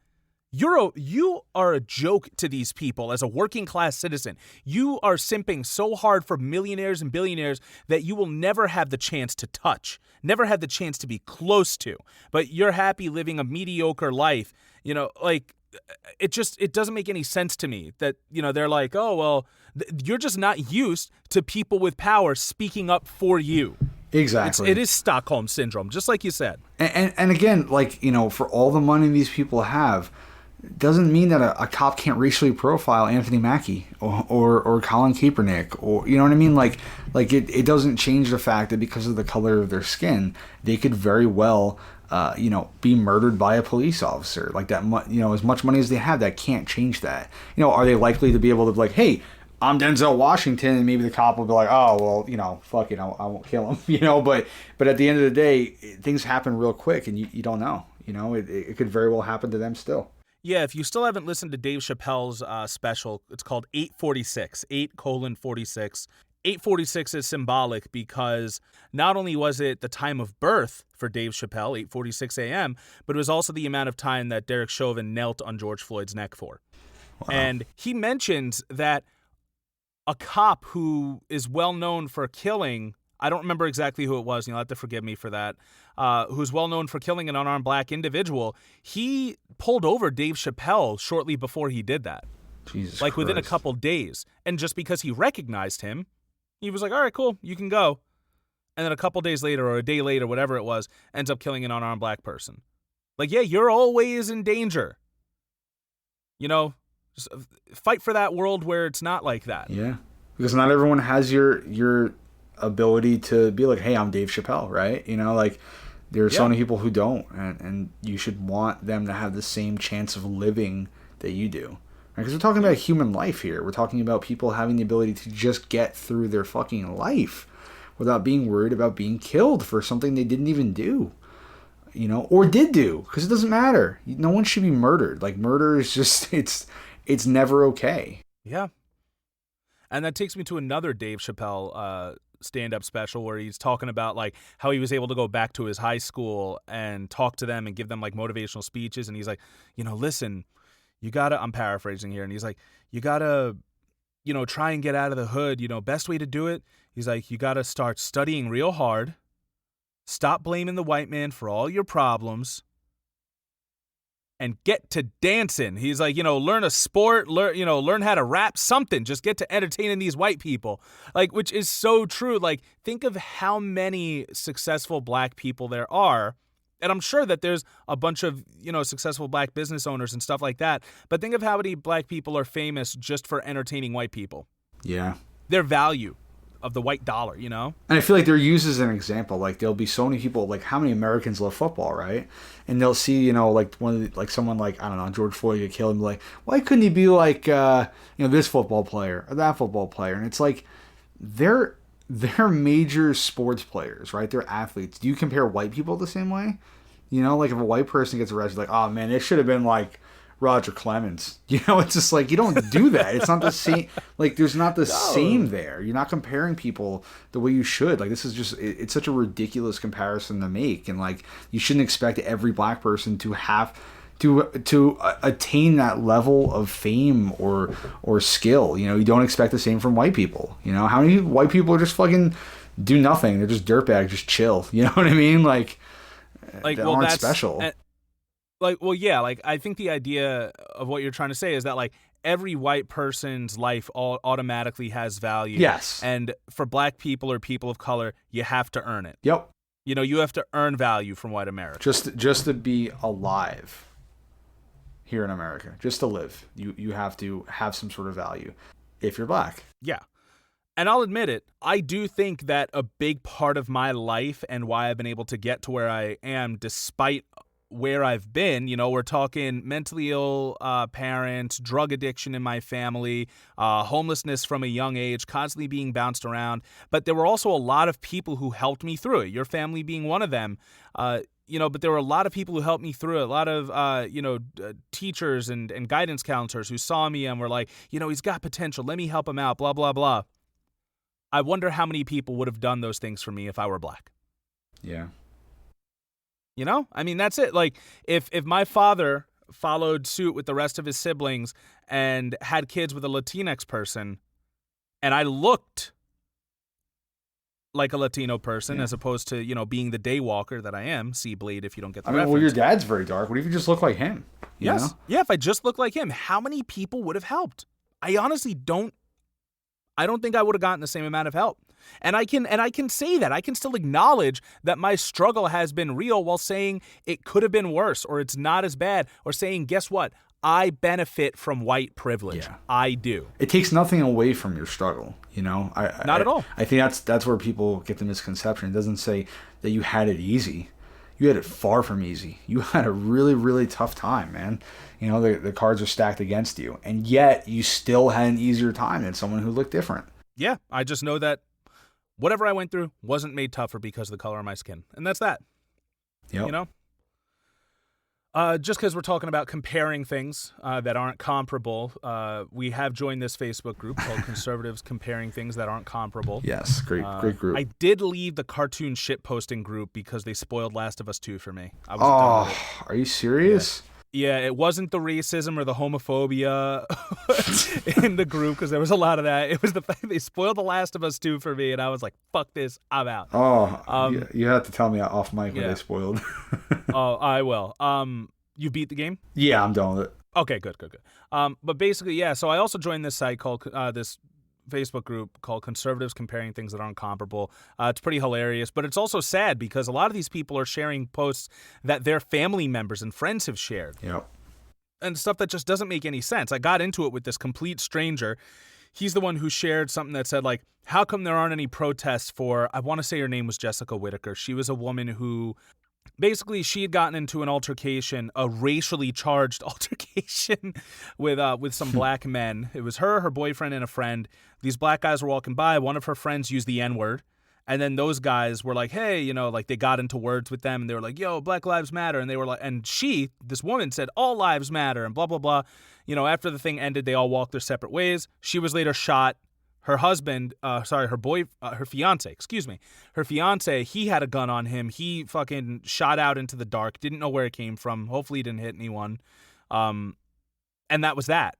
S2: You are a joke to these people as a working class citizen. You are simping so hard for millionaires and billionaires that you will never have the chance to touch, never have the chance to be close to. But you're happy living a mediocre life. It doesn't make any sense to me that, they're like, oh, well, you're just not used to people with power speaking up for you.
S3: Exactly.
S2: It is Stockholm Syndrome, just like you said.
S3: And again, for all the money these people have, doesn't mean that a cop can't racially profile Anthony Mackie or Colin Kaepernick, or you know what I mean. It doesn't change the fact that because of the color of their skin, they could very well, be murdered by a police officer. Like that, as much money as they have, that can't change that. Are they likely to be able to be like, hey, I'm Denzel Washington, and maybe the cop will be like, oh, well, fuck it, I won't kill him, but at the end of the day, things happen real quick, and you don't know, it could very well happen to them still.
S2: Yeah, if you still haven't listened to Dave Chappelle's special, it's called 846, 8:46. 846 is symbolic because not only was it the time of birth for Dave Chappelle, 8:46 a.m., but it was also the amount of time that Derek Chauvin knelt on George Floyd's neck for. Wow. And he mentions that a cop who is well known for killing, I don't remember exactly who it was, you'll have to forgive me for that, who's well known for killing an unarmed black individual, he pulled over Dave Chappelle shortly before he did that.
S3: Jesus
S2: Like
S3: Christ.
S2: within a couple days. And just because he recognized him, he was like, all right, cool, you can go. And then a couple days later or a day later, whatever it was, ends up killing an unarmed black person. Like, yeah, you're always in danger. Just fight for that world where it's not like that.
S3: Yeah, because not everyone has your ability to be like, hey, I'm Dave Chappelle, right? There are so many people who don't, and you should want them to have the same chance of living that you do. Because we're talking about human life here. We're talking about people having the ability to just get through their fucking life without being worried about being killed for something they didn't even do. Or did do, because it doesn't matter. No one should be murdered. Like, murder is just, it's never okay.
S2: Yeah. And that takes me to another Dave Chappelle stand-up special where he's talking about, like, how he was able to go back to his high school and talk to them and give them, like, motivational speeches. And he's like, listen, you gotta, I'm paraphrasing here, and he's like, you gotta, try and get out of the hood. Best way to do it, he's like, you gotta start studying real hard. Stop blaming the white man for all your problems and get to dancing. He's like, learn a sport, learn how to rap, something. Just get to entertaining these white people. Like, which is so true. Like, think of how many successful black people there are And I'm sure that there's a bunch of, successful black business owners and stuff like that. But think of how many black people are famous just for entertaining white people.
S3: Yeah.
S2: Their value of the white dollar,
S3: And I feel like they're used as an example. Like, there'll be so many people, like, how many Americans love football, right? And they'll see, like, someone like, I don't know, George Floyd get killed, and be like, why couldn't he be like, this football player or that football player? And it's like, they're major sports players, right? They're athletes. Do you compare white people the same way? Like, if a white person gets arrested, like, oh man, it should have been like Roger Clemens. It's just like, you don't do that. It's not the same. Like, there's not the same there. You're not comparing people the way you should. Like, this is just, it's such a ridiculous comparison to make. And like, you shouldn't expect every black person to have to attain that level of fame or skill. You don't expect the same from white people. How many white people are just fucking do nothing? They're just dirtbags, just chill. You know what I mean? Like they aren't special.
S2: I think the idea of what you're trying to say is that like every white person's life automatically has value.
S3: Yes.
S2: And for black people or people of color, you have to earn it.
S3: Yep.
S2: You have to earn value from white America.
S3: Just to be alive here in America, just to live, you have to have some sort of value if you're black.
S2: Yeah. And I'll admit it, I do think that a big part of my life and why I've been able to get to where I am despite where I've been, we're talking mentally ill parents, drug addiction in my family, homelessness from a young age, constantly being bounced around. But there were also a lot of people who helped me through it, your family being one of them. But there were a lot of people who helped me through it. A lot of, teachers and guidance counselors who saw me and were like, he's got potential. Let me help him out, blah, blah, blah. I wonder how many people would have done those things for me if I were black.
S3: Yeah.
S2: I mean, that's it. Like, if my father followed suit with the rest of his siblings and had kids with a Latinx person, and I looked like a Latino person as opposed to, being the daywalker that I am, see Blade if you don't get the reference.
S3: Well, your dad's very dark. What if you just look like him?
S2: Yes. Yeah, if I just looked like him, how many people would have helped? I honestly don't think I would have gotten the same amount of help. And I can say that. I can still acknowledge that my struggle has been real while saying it could have been worse or it's not as bad or saying, guess what? I benefit from white privilege. Yeah. I do.
S3: It takes nothing away from your struggle, Not
S2: at all.
S3: I think that's where people get the misconception. It doesn't say that you had it easy. You had it far from easy. You had a really, really tough time, man. The cards are stacked against you. And yet you still had an easier time than someone who looked different.
S2: Yeah, I just know that whatever I went through wasn't made tougher because of the color of my skin. And that's that.
S3: Yep.
S2: Just because we're talking about comparing things that aren't comparable, we have joined this Facebook group called Conservatives Comparing Things That Aren't Comparable.
S3: Yes, great group.
S2: I did leave the cartoon shitposting group because they spoiled Last of Us 2 for me. I was done with it.
S3: Are you serious?
S2: Yeah, it wasn't the racism or the homophobia in the group because there was a lot of that. It was the fact they spoiled The Last of Us 2 for me, and I was like, fuck this, I'm out.
S3: You have to tell me off mic what they spoiled.
S2: Oh, I will. You beat the game?
S3: Yeah, I'm done with it.
S2: Okay, good. But basically, yeah, so I also joined this site called, this Facebook group called Conservatives Comparing Things That Aren't Comparable. It's pretty hilarious, but it's also sad because a lot of these people are sharing posts that their family members and friends have shared.
S3: Yep.
S2: And stuff that just doesn't make any sense. I got into it with this complete stranger. He's the one who shared something that said, like, how come there aren't any protests for, I want to say her name was Jessica Whitaker. She was a woman who basically she had gotten into an altercation, a racially charged altercation with some black men. It was her boyfriend, and a friend. These black guys were walking by. One of her friends used the N-word. And then those guys were like, hey, like they got into words with them and they were like, yo, Black Lives Matter. And they were like, and this woman said, all lives matter and blah, blah, blah. After the thing ended, they all walked their separate ways. She was later shot. Her husband, her fiance, he had a gun on him. He fucking shot out into the dark. Didn't know where it came from. Hopefully he didn't hit anyone. And that was that.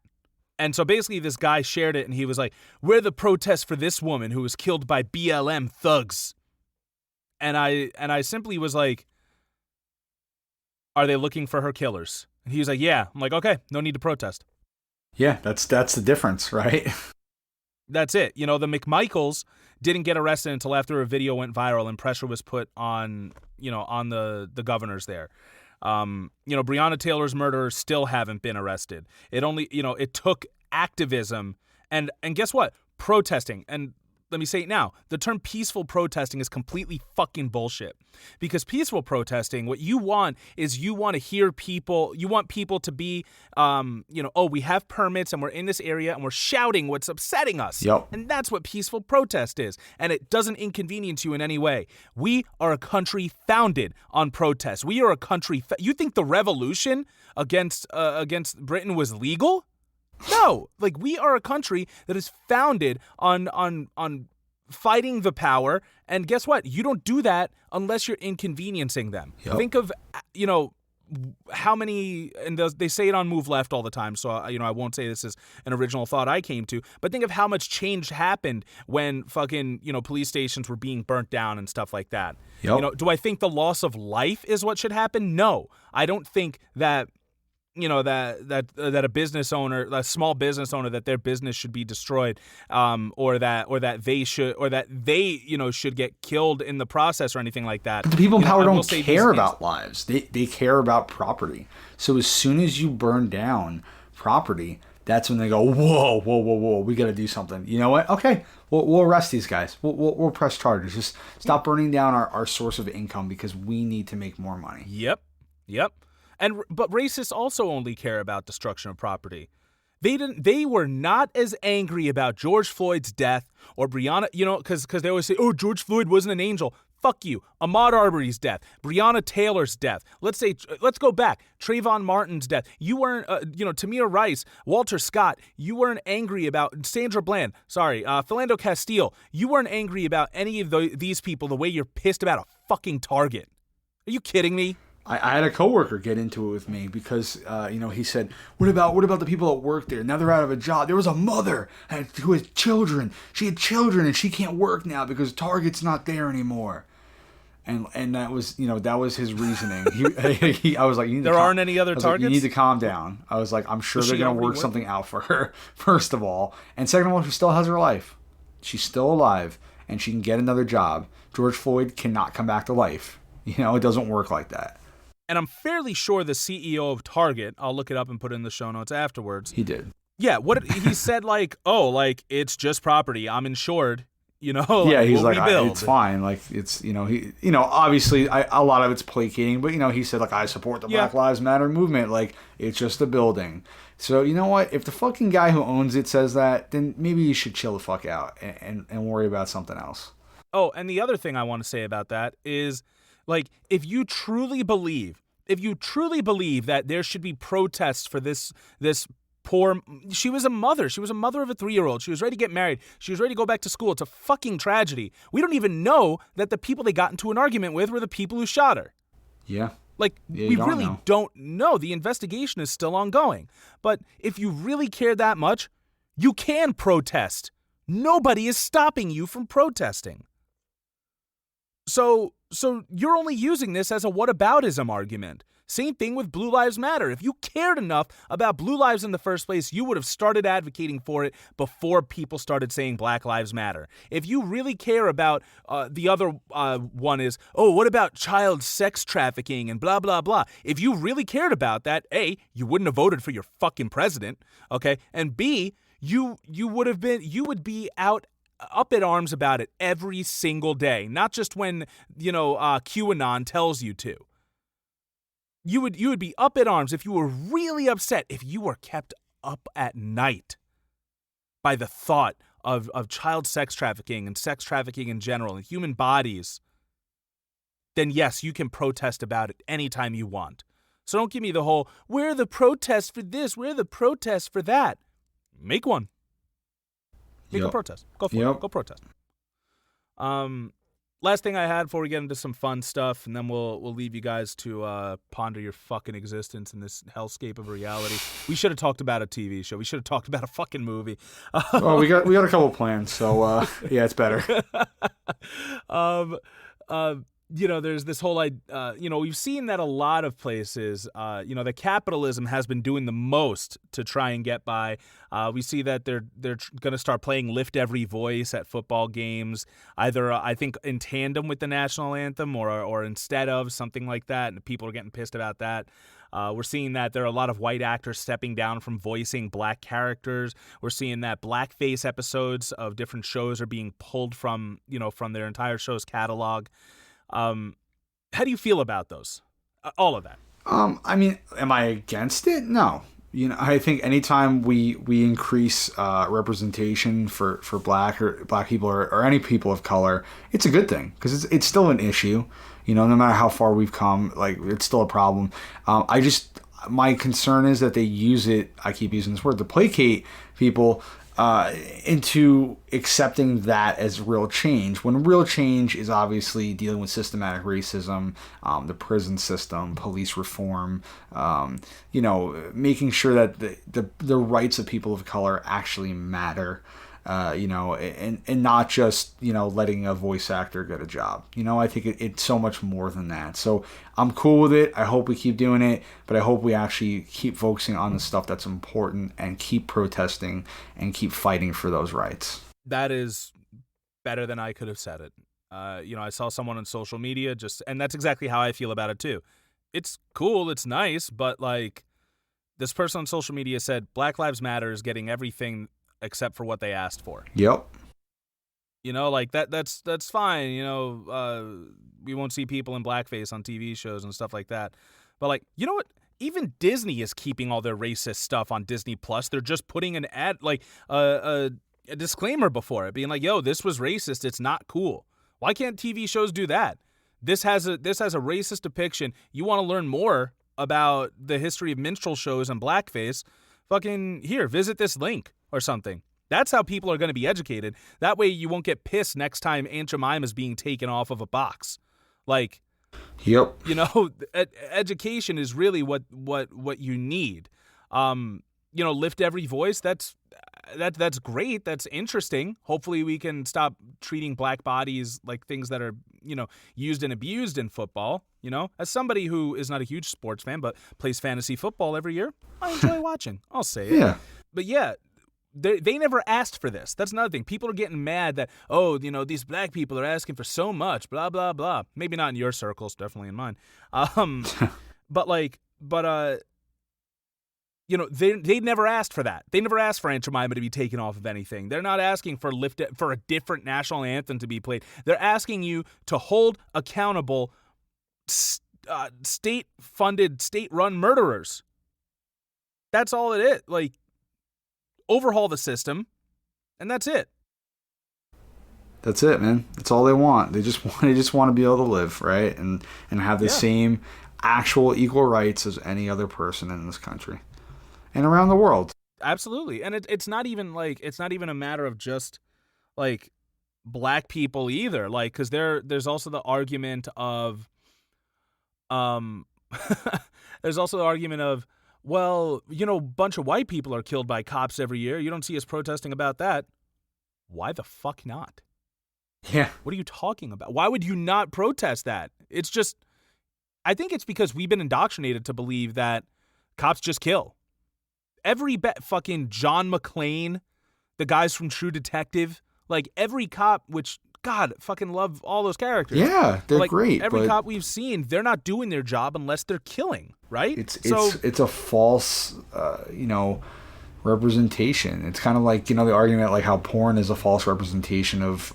S2: And so basically this guy shared it and he was like, we're the protest for this woman who was killed by BLM thugs. And I simply was like, are they looking for her killers? And he was like, yeah. I'm like, okay, no need to protest.
S3: Yeah, that's the difference, right?
S2: That's it. The McMichaels didn't get arrested until after a video went viral and pressure was put on, the governors there. Breonna Taylor's murderers still haven't been arrested. It took activism and guess what? Protesting. And let me say it now. The term peaceful protesting is completely fucking bullshit. Because peaceful protesting, what you want is you want to hear people, you want people to be, we have permits and we're in this area and we're shouting what's upsetting us.
S3: Yep.
S2: And that's what peaceful protest is. And it doesn't inconvenience you in any way. We are a country founded on protest. We are a country. You think the revolution against Britain was legal? No, we are a country that is founded on fighting the power, and guess what? You don't do that unless you're inconveniencing them.
S3: Yep.
S2: Think of, how many, and they say it on Move Left all the time, so, I won't say this is an original thought I came to, but think of how much change happened when fucking, police stations were being burnt down and stuff like that.
S3: Yep.
S2: Do I think the loss of life is what should happen? No, I don't think that that a business owner, a small business owner, that their business should be destroyed, or that they should get killed in the process or anything like that.
S3: But the people in power don't care about lives. They care about property. So as soon as you burn down property, that's when they go, whoa, we got to do something. You know what? Okay, we'll arrest these guys. We'll press charges. Just stop burning down our source of income because we need to make more money.
S2: Yep. But racists also only care about destruction of property. They were not as angry about George Floyd's death or Breonna, because they always say, oh, George Floyd wasn't an angel. Fuck you. Ahmaud Arbery's death, Breonna Taylor's death. Let's go back. Trayvon Martin's death. You weren't, Tamir Rice, Walter Scott. You weren't angry about Sandra Bland. Philando Castile. You weren't angry about any of these people the way you're pissed about a fucking Target. Are you kidding me?
S3: I had a coworker get into it with me because, he said, what about the people that work there? Now they're out of a job. There was a mother who had children. She had children and she can't work now because Target's not there anymore. And that was, that was his reasoning. I was like,
S2: there aren't any other Targets?
S3: You need to calm down. I was like, I'm sure they're going to work something out for her, first of all. And second of all, she still has her life. She's still alive and she can get another job. George Floyd cannot come back to life. It doesn't work like that.
S2: And I'm fairly sure the CEO of Target, I'll look it up and put it in the show notes afterwards.
S3: He did.
S2: Yeah, he said it's just property. I'm insured.
S3: Yeah, he's like, it's fine. It's obviously a lot of it's placating, but he said I support the Black Lives Matter movement. It's just a building. So you know what? If the fucking guy who owns it says that, then maybe you should chill the fuck out and worry about something else. Oh,
S2: and the other thing I want to say about that is, if you truly believe that there should be protests for this poor, she was a mother of a 3-year-old. She was ready to get married. She was ready to go back to school. It's a fucking tragedy. We don't even know that the people they got into an argument with were the people who shot her.
S3: Yeah.
S2: We really don't know. The investigation is still ongoing. But if you really care that much, you can protest. Nobody is stopping you from protesting. So you're only using this as a whataboutism argument. Same thing with Blue Lives Matter. If you cared enough about blue lives in the first place, you would have started advocating for it before people started saying Black Lives Matter. If you really care about the other one is, what about child sex trafficking and blah, blah, blah. If you really cared about that, A, you wouldn't have voted for your fucking president, okay? And B, you would be up in arms about it every single day, not just when, QAnon tells you to. You would be up in arms if you were really upset, if you were kept up at night by the thought of child sex trafficking and sex trafficking in general and human bodies, then yes, you can protest about it anytime you want. So don't give me the whole, we're the protest for this, we're the protest for that. Make one. Make a protest. Go for it. Go protest. Last thing I had before we get into some fun stuff, and then we'll leave you guys to ponder your fucking existence in this hellscape of reality. We should have talked about a TV show. We should have talked about a fucking movie.
S3: Well, we got a couple plans, so yeah, it's better.
S2: there's this whole, we've seen that a lot of places, that capitalism has been doing the most to try and get by. We see that they're going to start playing Lift Every Voice at football games, either, I think, in tandem with the national anthem or instead of, something like that, and people are getting pissed about that. We're seeing that there are a lot of white actors stepping down from voicing black characters. We're seeing that blackface episodes of different shows are being pulled from their entire show's catalog. How do you feel about those? All of that?
S3: I mean, am I against it? No. I think anytime we increase representation for black people or any people of color, it's a good thing because it's still an issue. No matter how far we've come, like, it's still a problem. My concern is that they use it, I keep using this word, to placate people into accepting that as real change, when real change is obviously dealing with systematic racism, the prison system, police reform, making sure that the rights of people of color actually matter. And not just, letting a voice actor get a job. I think it's so much more than that. So I'm cool with it. I hope we keep doing it, but I hope we actually keep focusing on the stuff that's important and keep protesting and keep fighting for those rights.
S2: That is better than I could have said it. I saw someone on social media and that's exactly how I feel about it too. It's cool. It's nice. But this person on social media said Black Lives Matter is getting everything except for what they asked for.
S3: Yep.
S2: That's fine. We won't see people in blackface on TV shows and stuff like that. But you know what? Even Disney is keeping all their racist stuff on Disney Plus. They're just putting an ad, a disclaimer before it, being like, "Yo, this was racist. It's not cool." Why can't TV shows do that? This has a racist depiction. You want to learn more about the history of minstrel shows and blackface? Fucking here, visit this link or something. That's how people are going to be educated. That way you won't get pissed next time Aunt Jemima is being taken off of a box.
S3: Yep.
S2: Education is really what you need. Lift Every Voice. That's great. That's interesting. Hopefully we can stop treating black bodies like things that are, used and abused in football. As somebody who is not a huge sports fan but plays fantasy football every year, I enjoy watching. I'll say it.
S3: Yeah.
S2: But yeah, they never asked for this. That's another thing. People are getting mad that, these black people are asking for so much, blah, blah, blah. Maybe not in your circles, definitely in mine. They never asked for that. They never asked for Aunt Jemima to be taken off of anything. They're not asking for a different national anthem to be played. They're asking you to hold accountable state-funded, state-run murderers. That's all it is. Overhaul the system, and that's it.
S3: That's it, man. That's all they want. They just want to be able to live, right? And have the same actual equal rights as any other person in this country and around the world.
S2: Absolutely. And it's not even a matter of just black people either. Cuz there's also the argument of well, a bunch of white people are killed by cops every year. You don't see us protesting about that. Why the fuck not?
S3: Yeah.
S2: What are you talking about? Why would you not protest that? It's just, I think it's because we've been indoctrinated to believe that cops just kill. Every fucking John McClane, the guys from True Detective, every cop, which, God, fucking love all those characters.
S3: Yeah, they're great.
S2: Every cop we've seen, they're not doing their job unless they're killing, right?
S3: It's a false, representation. It's kind of the argument how porn is a false representation of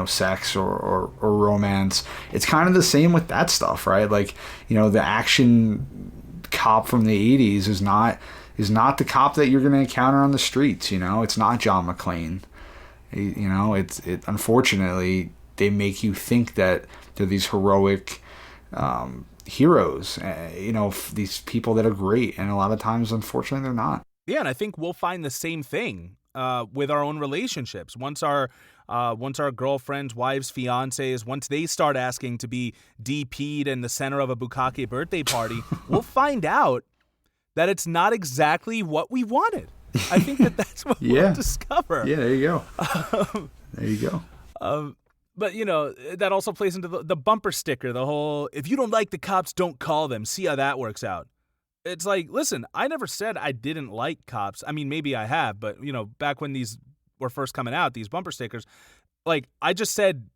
S3: sex or romance. It's kind of the same with that stuff, right? The action cop from the 80s is not the cop that you're going to encounter on the streets. It's not John McClane. Unfortunately, they make you think that they're these heroic heroes, these people that are great, and a lot of times, unfortunately, they're not.
S2: Yeah, and I think we'll find the same thing with our own relationships. Once our girlfriends, wives, fiancés, once they start asking to be DP'd in the center of a bukkake birthday party, we'll find out that it's not exactly what we wanted. I think that's what we'll discover.
S3: Yeah, there you go. There you go.
S2: But, that also plays into the bumper sticker, the whole, if you don't like the cops, don't call them. See how that works out. It's like, listen, I never said I didn't like cops. I mean, maybe I have, but, back when these were first coming out, these bumper stickers, like, I just said,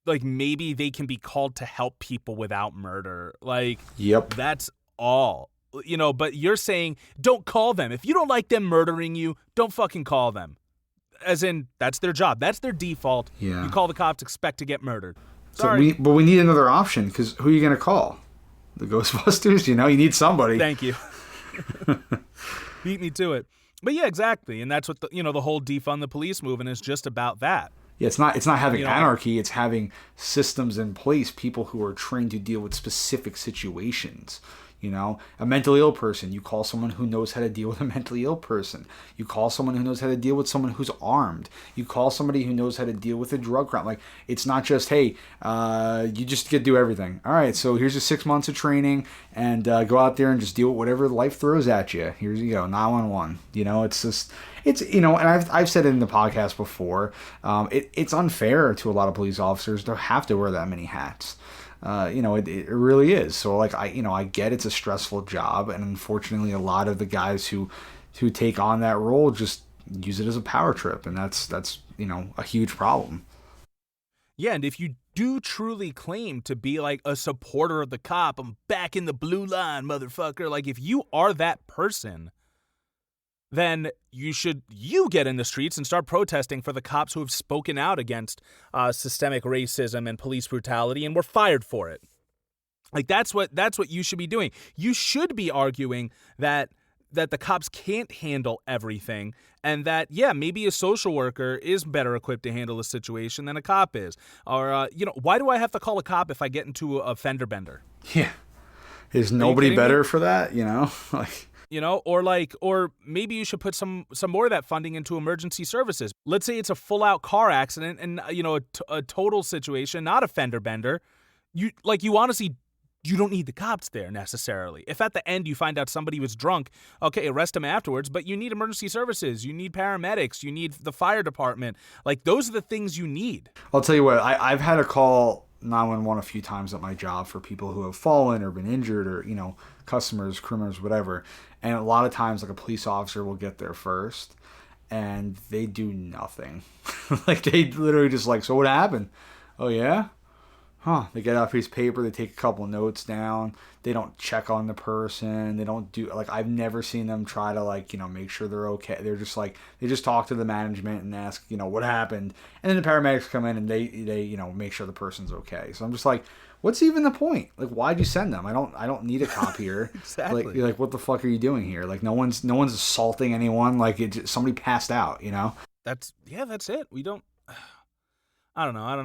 S2: like, maybe they can be called to help people without murder. Like,
S3: Yep.
S2: That's all. But you're saying, don't call them. If you don't like them murdering you, don't fucking call them. As in, that's their job. That's their default.
S3: Yeah.
S2: You call the cops, expect to get murdered. Sorry.
S3: So we need another option, because who are you going to call? The Ghostbusters? You need somebody.
S2: Thank you. Beat me to it. But yeah, exactly. And that's what the whole defund the police movement is just about that.
S3: Yeah, it's not having anarchy, it's having systems in place, people who are trained to deal with specific situations. A mentally ill person, you call someone who knows how to deal with a mentally ill person. You call someone who knows how to deal with someone who's armed. You call somebody who knows how to deal with a drug crime. Like, it's not just, hey, you just get to do everything. All right, so here's your 6 months of training, and go out there and just deal with whatever life throws at you. Here you go, 911. It's just... and I've said it in the podcast before, it's unfair to a lot of police officers to have to wear that many hats. It really is. So, like, I get it's a stressful job, and unfortunately a lot of the guys who take on that role just use it as a power trip, and that's a huge problem.
S2: Yeah, and if you do truly claim to be like a supporter of the cop, I'm back in the blue line, motherfucker. Like, if you are that person, then you get in the streets and start protesting for the cops who have spoken out against systemic racism and police brutality and were fired for it. Like, that's what you should be doing. You should be arguing that the cops can't handle everything, and that, yeah, maybe a social worker is better equipped to handle a situation than a cop is. Or, why do I have to call a cop if I get into a fender bender?
S3: Yeah. Is nobody better for that, Like...
S2: or maybe you should put some more of that funding into emergency services. Let's say it's a full-out car accident and, a total situation, not a fender bender. You honestly, you don't need the cops there necessarily. If at the end you find out somebody was drunk, okay, arrest them afterwards, but you need emergency services, you need paramedics, you need the fire department. Like, those are the things you need.
S3: I'll tell you what, I've had to call 911 a few times at my job for people who have fallen or been injured or, customers, criminals, whatever. And a lot of times, like, a police officer will get there first, and they do nothing. Like, they literally just like, so what happened? Oh, yeah? Huh. They get out a piece of paper, they take a couple notes down. They don't check on the person. They don't do, like, I've never seen them try to, like, make sure they're okay. They're just like, they just talk to the management and ask, what happened. And then the paramedics come in and they make sure the person's okay. So I'm just like, what's even the point? Like, why'd you send them? I don't need a cop here.
S2: Exactly.
S3: Like, what the fuck are you doing here? Like, no one's assaulting anyone. Like, somebody passed out,
S2: That's it. We don't, I don't know. I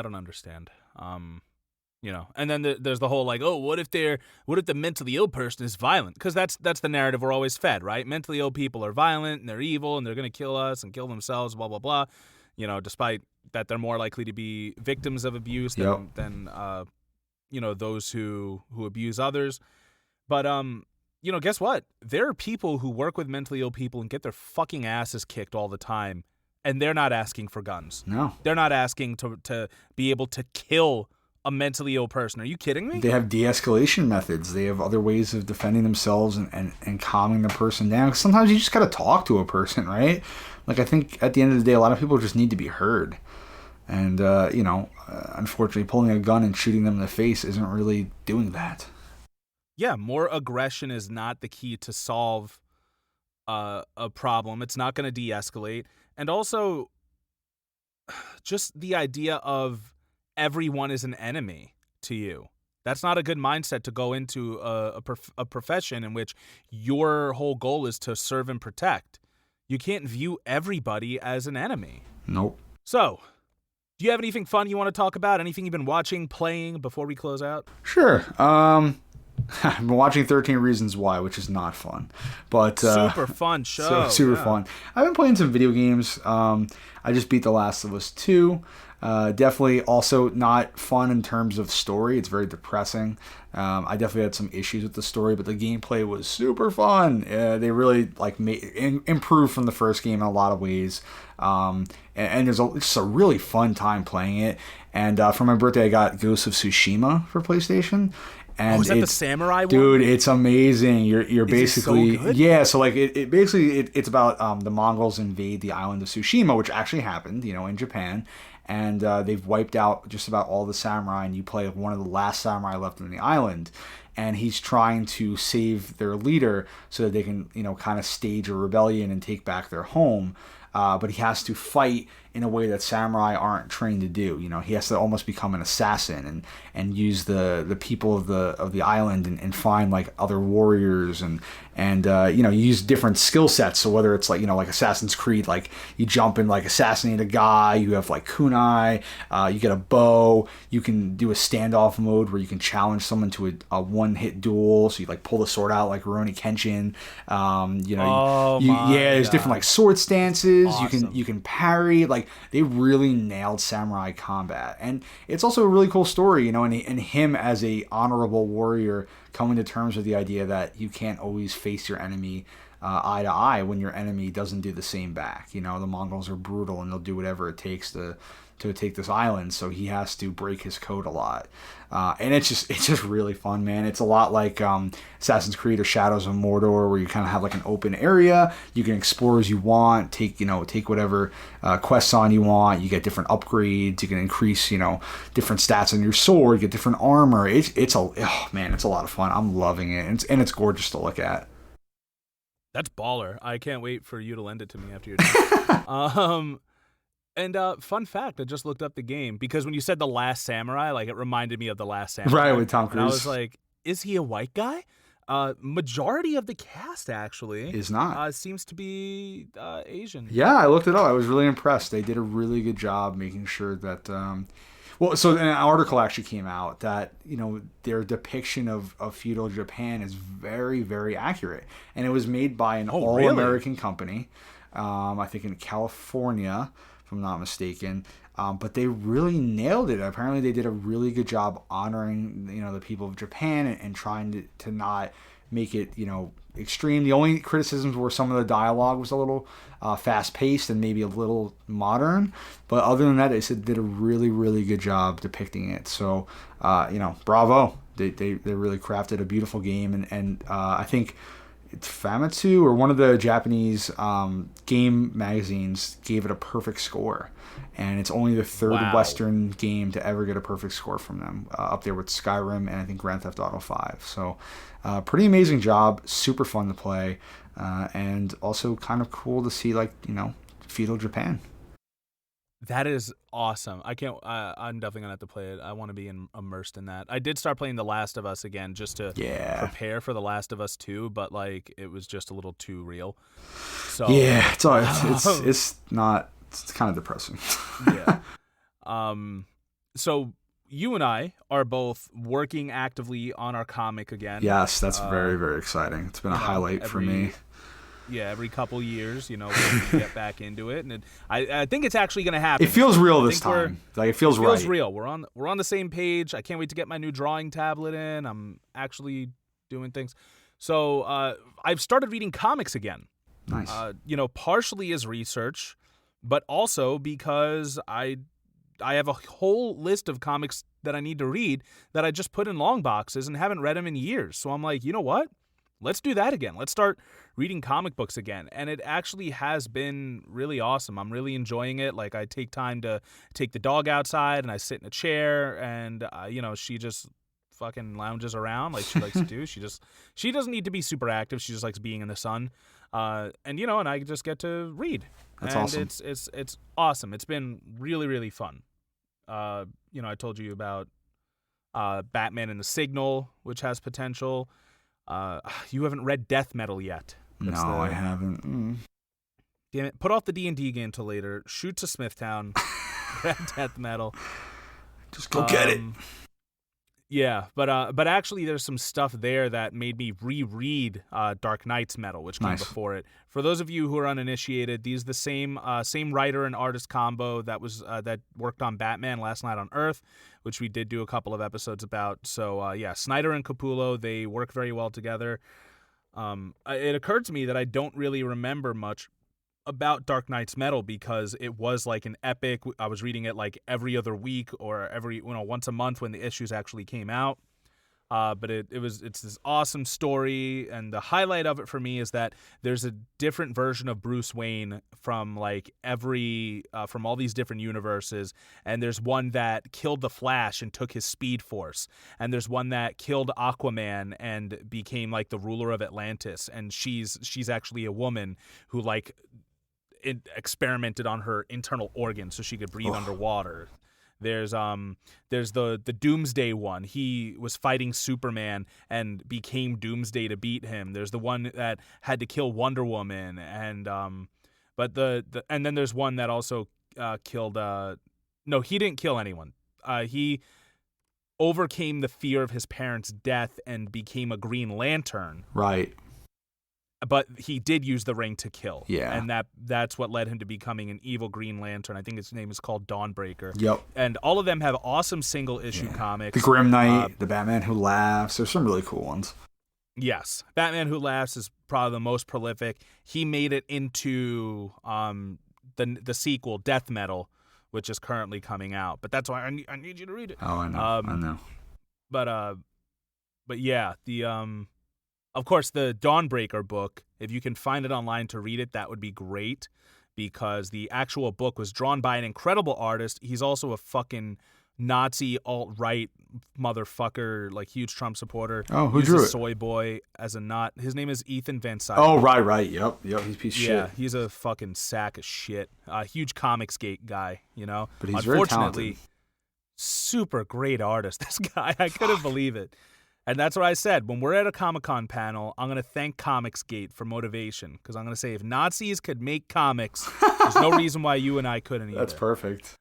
S2: don't understand. And then there's the whole, like, oh, what if the mentally ill person is violent? Because that's the narrative we're always fed, right? Mentally ill people are violent and they're evil and they're going to kill us and kill themselves, blah, blah, blah. Despite that they're more likely to be victims of abuse than those who abuse others. But, guess what? There are people who work with mentally ill people and get their fucking asses kicked all the time, and they're not asking for guns.
S3: No.
S2: They're not asking to be able to kill a mentally ill person. Are you kidding me?
S3: They have de-escalation methods. They have other ways of defending themselves and calming the person down. 'Cause sometimes you just got to talk to a person, right? Like, I think at the end of the day, a lot of people just need to be heard. And, unfortunately, pulling a gun and shooting them in the face isn't really doing that.
S2: Yeah, more aggression is not the key to solve a problem. It's not going to de-escalate. And also, just the idea of everyone is an enemy to you. That's not a good mindset to go into a profession in which your whole goal is to serve and protect. You can't view everybody as an enemy.
S3: Nope.
S2: So, do you have anything fun you want to talk about? Anything you've been watching, playing before we close out?
S3: Sure. I've been watching 13 Reasons Why, which is not fun, but
S2: super fun show.
S3: Super fun. I've been playing some video games. I just beat The Last of Us 2. Definitely also not fun in terms of story. It's very depressing. I definitely had some issues with the story, but the gameplay was super fun. They really improved from the first game in a lot of ways. And there's just a really fun time playing it. And for my birthday, I got Ghost of Tsushima for PlayStation. And
S2: is that the samurai one?
S3: Dude, it's amazing. You're basically
S2: it so good?
S3: Yeah. So like it basically it's about the Mongols invade the island of Tsushima, which actually happened, in Japan, and they've wiped out just about all the samurai, and you play one of the last samurai left on the island, and he's trying to save their leader so that they can kind of stage a rebellion and take back their home. But he has to fight in a way that samurai aren't trained to do. He has to almost become an assassin and use the people of the island and find like other warriors and use different skill sets. So whether it's like Assassin's Creed, like you jump and like assassinate a guy, you have like kunai, you get a bow, you can do a standoff mode where you can challenge someone to a one-hit duel. So you like pull the sword out like Rurouni Kenshin. There's different like sword stances.
S2: Awesome.
S3: You can parry. Like they really nailed samurai combat, and it's also a really cool story, and him as a honorable warrior coming to terms with the idea that you can't always face your enemy eye to eye when your enemy doesn't do the same back. The Mongols are brutal and they'll do whatever it takes to take this island, so he has to break his code a lot. And it's just really fun, man. It's a lot like Assassin's Creed or Shadows of Mordor, where you kind of have like an open area. You can explore as you want, take whatever quests on you want. You get different upgrades. You can increase different stats on your sword. Get different armor. It's a lot of fun. I'm loving it, and it's gorgeous to look at.
S2: That's baller. I can't wait for you to lend it to me after you're done. And fun fact, I just looked up the game because when you said The Last Samurai, like it reminded me of The Last Samurai.
S3: Right, with Tom Cruise.
S2: And I was like, is he a white guy? Majority of the cast actually
S3: is not.
S2: Seems to be Asian.
S3: Yeah, I looked it up. I was really impressed. They did a really good job making sure that. So an article actually came out that their depiction of feudal Japan is very, very accurate, and it was made by an all-American company, I think in California, if I'm not mistaken. But they really nailed it. Apparently they did a really good job honoring the people of Japan and trying to not make it extreme. The only criticisms were some of the dialogue was a little fast-paced and maybe a little modern, but other than that, they said did a really, really good job depicting it. So bravo. They really crafted a beautiful game, and I think it's Famitsu or one of the Japanese game magazines gave it a perfect score, and it's only the third Western game to ever get a perfect score from them, up there with Skyrim and I think Grand Theft Auto 5. So pretty amazing job, super fun to play, and also kind of cool to see feudal Japan.
S2: That is awesome. I'm definitely gonna have to play it. I want to be immersed in that. I did start playing The Last of Us again just to prepare for The Last of Us 2, but it was just a little too real. So
S3: yeah, it's not. It's kind of depressing.
S2: Yeah. So you and I are both working actively on our comic again.
S3: Yes, that's very, very exciting. It's been a highlight for me.
S2: Yeah, every couple years, we get back into it, and I think it's actually going to happen.
S3: It feels real this time. It feels right. It feels
S2: real. We're on the same page. I can't wait to get my new drawing tablet in. I'm actually doing things. So I've started reading comics again.
S3: Nice.
S2: Partially as research, but also because I have a whole list of comics that I need to read that I just put in long boxes and haven't read them in years. So I'm like, you know what? Let's do that again. Let's start reading comic books again. And it actually has been really awesome. I'm really enjoying it. Like, I take time to take the dog outside and I sit in a chair and, she just fucking lounges around like she likes to do. She doesn't need to be super active. She just likes being in the sun. And I just get to read.
S3: That's
S2: and
S3: awesome.
S2: It's awesome. It's been really, really fun. I told you about Batman and the Signal, which has potential. You haven't read Death Metal yet.
S3: I haven't.
S2: Damn it. Put off the D&D game till later. Shoot to Smithtown. Grab Death Metal.
S3: Just go get it.
S2: but actually there's some stuff there that made me reread Dark Knight's Metal, which came before it. For those of you who are uninitiated, these are the same writer and artist combo that worked on Batman Last Night on Earth, which we did do a couple of episodes about. So Snyder and Capullo, they work very well together. It occurred to me that I don't really remember much about Dark Knight's Metal because it was like an epic. I was reading it like every other week or once a month when the issues actually came out. But it's this awesome story, and the highlight of it for me is that there's a different version of Bruce Wayne from like from all these different universes, and there's one that killed the Flash and took his Speed Force, and there's one that killed Aquaman and became like the ruler of Atlantis, and she's actually a woman who like experimented on her internal organs so she could breathe underwater. There's the Doomsday one. He was fighting Superman and became Doomsday to beat him. There's the one that had to kill Wonder Woman, and and then there's one that also killed. No, he didn't kill anyone. He overcame the fear of his parents' death and became a Green Lantern.
S3: Right.
S2: But he did use the ring to kill.
S3: Yeah.
S2: And that's what led him to becoming an evil Green Lantern. I think his name is called Dawnbreaker.
S3: Yep.
S2: And all of them have awesome single-issue comics.
S3: The Grim Knight, the Batman Who Laughs. There's some really cool ones.
S2: Yes. Batman Who Laughs is probably the most prolific. He made it into the sequel, Death Metal, which is currently coming out. But that's why I need you to read it.
S3: Oh, I know. I know.
S2: But yeah, of course, the Dawnbreaker book, if you can find it online to read it, that would be great, because the actual book was drawn by an incredible artist. He's also a fucking Nazi alt-right motherfucker, like huge Trump supporter.
S3: Oh, who drew it?
S2: Soy boy as a not. His name is Ethan Van Sciver.
S3: Oh, right. Yep. He's a piece of shit.
S2: Yeah, he's a fucking sack of shit. Huge Comicsgate guy, you know?
S3: But he's very talented.
S2: Super great artist, this guy. I couldn't believe it. And that's what I said. When we're at a Comic-Con panel, I'm going to thank Comicsgate for motivation, because I'm going to say if Nazis could make comics, there's no reason why you and I couldn't either.
S3: That's perfect.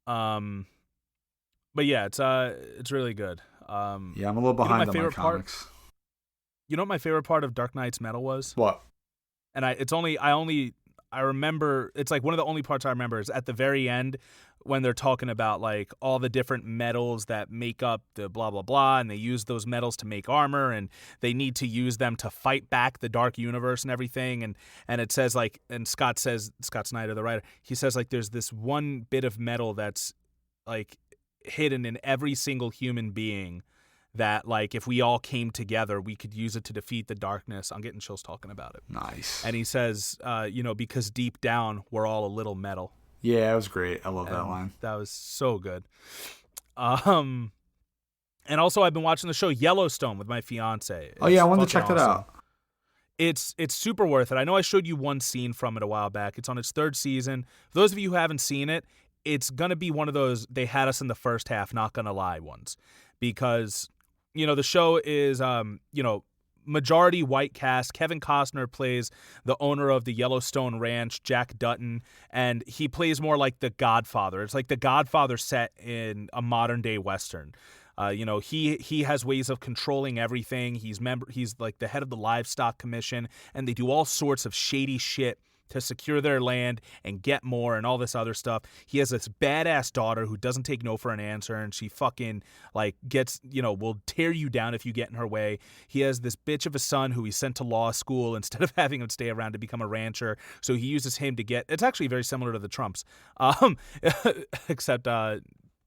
S2: But yeah, it's really good.
S3: Yeah, I'm a little behind on my comics.
S2: You know what my favorite part of Dark Knight's Metal was?
S3: What?
S2: And I remember, it's like one of the only parts I remember is at the very end when they're talking about like all the different metals that make up the blah, blah, blah, and they use those metals to make armor, and they need to use them to fight back the dark universe and everything. And it says like, and Scott Snyder, the writer, he says like there's this one bit of metal that's like hidden in every single human being that like if we all came together, we could use it to defeat the darkness. I'm getting chills talking about it.
S3: Nice.
S2: And he says, because deep down, we're all a little metal.
S3: Yeah, it was great. I love that line.
S2: That was so good. And also, I've been watching the show Yellowstone with my fiance.
S3: Oh yeah, I wanted to check that out.
S2: It's super worth it. I know I showed you one scene from it a while back. It's on its third season. For those of you who haven't seen it, it's gonna be one of those they had us in the first half, not gonna lie ones, because the show is majority white cast. Kevin Costner plays the owner of the Yellowstone Ranch, Jack Dutton, and he plays more like the Godfather. It's like the Godfather set in a modern day Western. He has ways of controlling everything. He's like the head of the livestock commission, and they do all sorts of shady shit to secure their land and get more and all this other stuff. He has this badass daughter who doesn't take no for an answer, and she fucking like gets, will tear you down if you get in her way. He has this bitch of a son who he sent to law school instead of having him stay around to become a rancher. So he uses him to get, it's actually very similar to the Trumps, except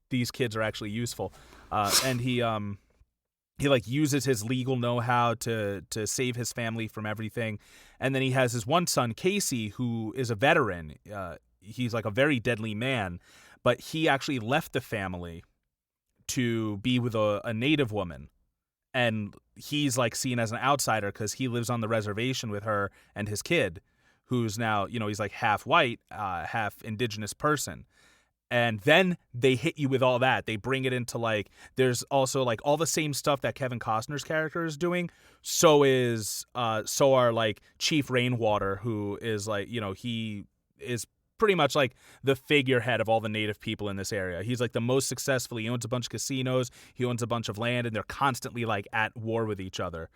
S2: these kids are actually useful. And he like uses his legal know-how to save his family from everything. And then he has his one son, Casey, who is a veteran. He's like a very deadly man, but he actually left the family to be with a native woman. And he's like seen as an outsider because he lives on the reservation with her and his kid, who's now, he's like half white, half indigenous person. And then they hit you with all that. They bring it into like, there's also like all the same stuff that Kevin Costner's character is doing. So are like Chief Rainwater, who is like, he is pretty much like the figurehead of all the native people in this area. He's like the most successful. He owns a bunch of casinos. He owns a bunch of land, and they're constantly like at war with each other.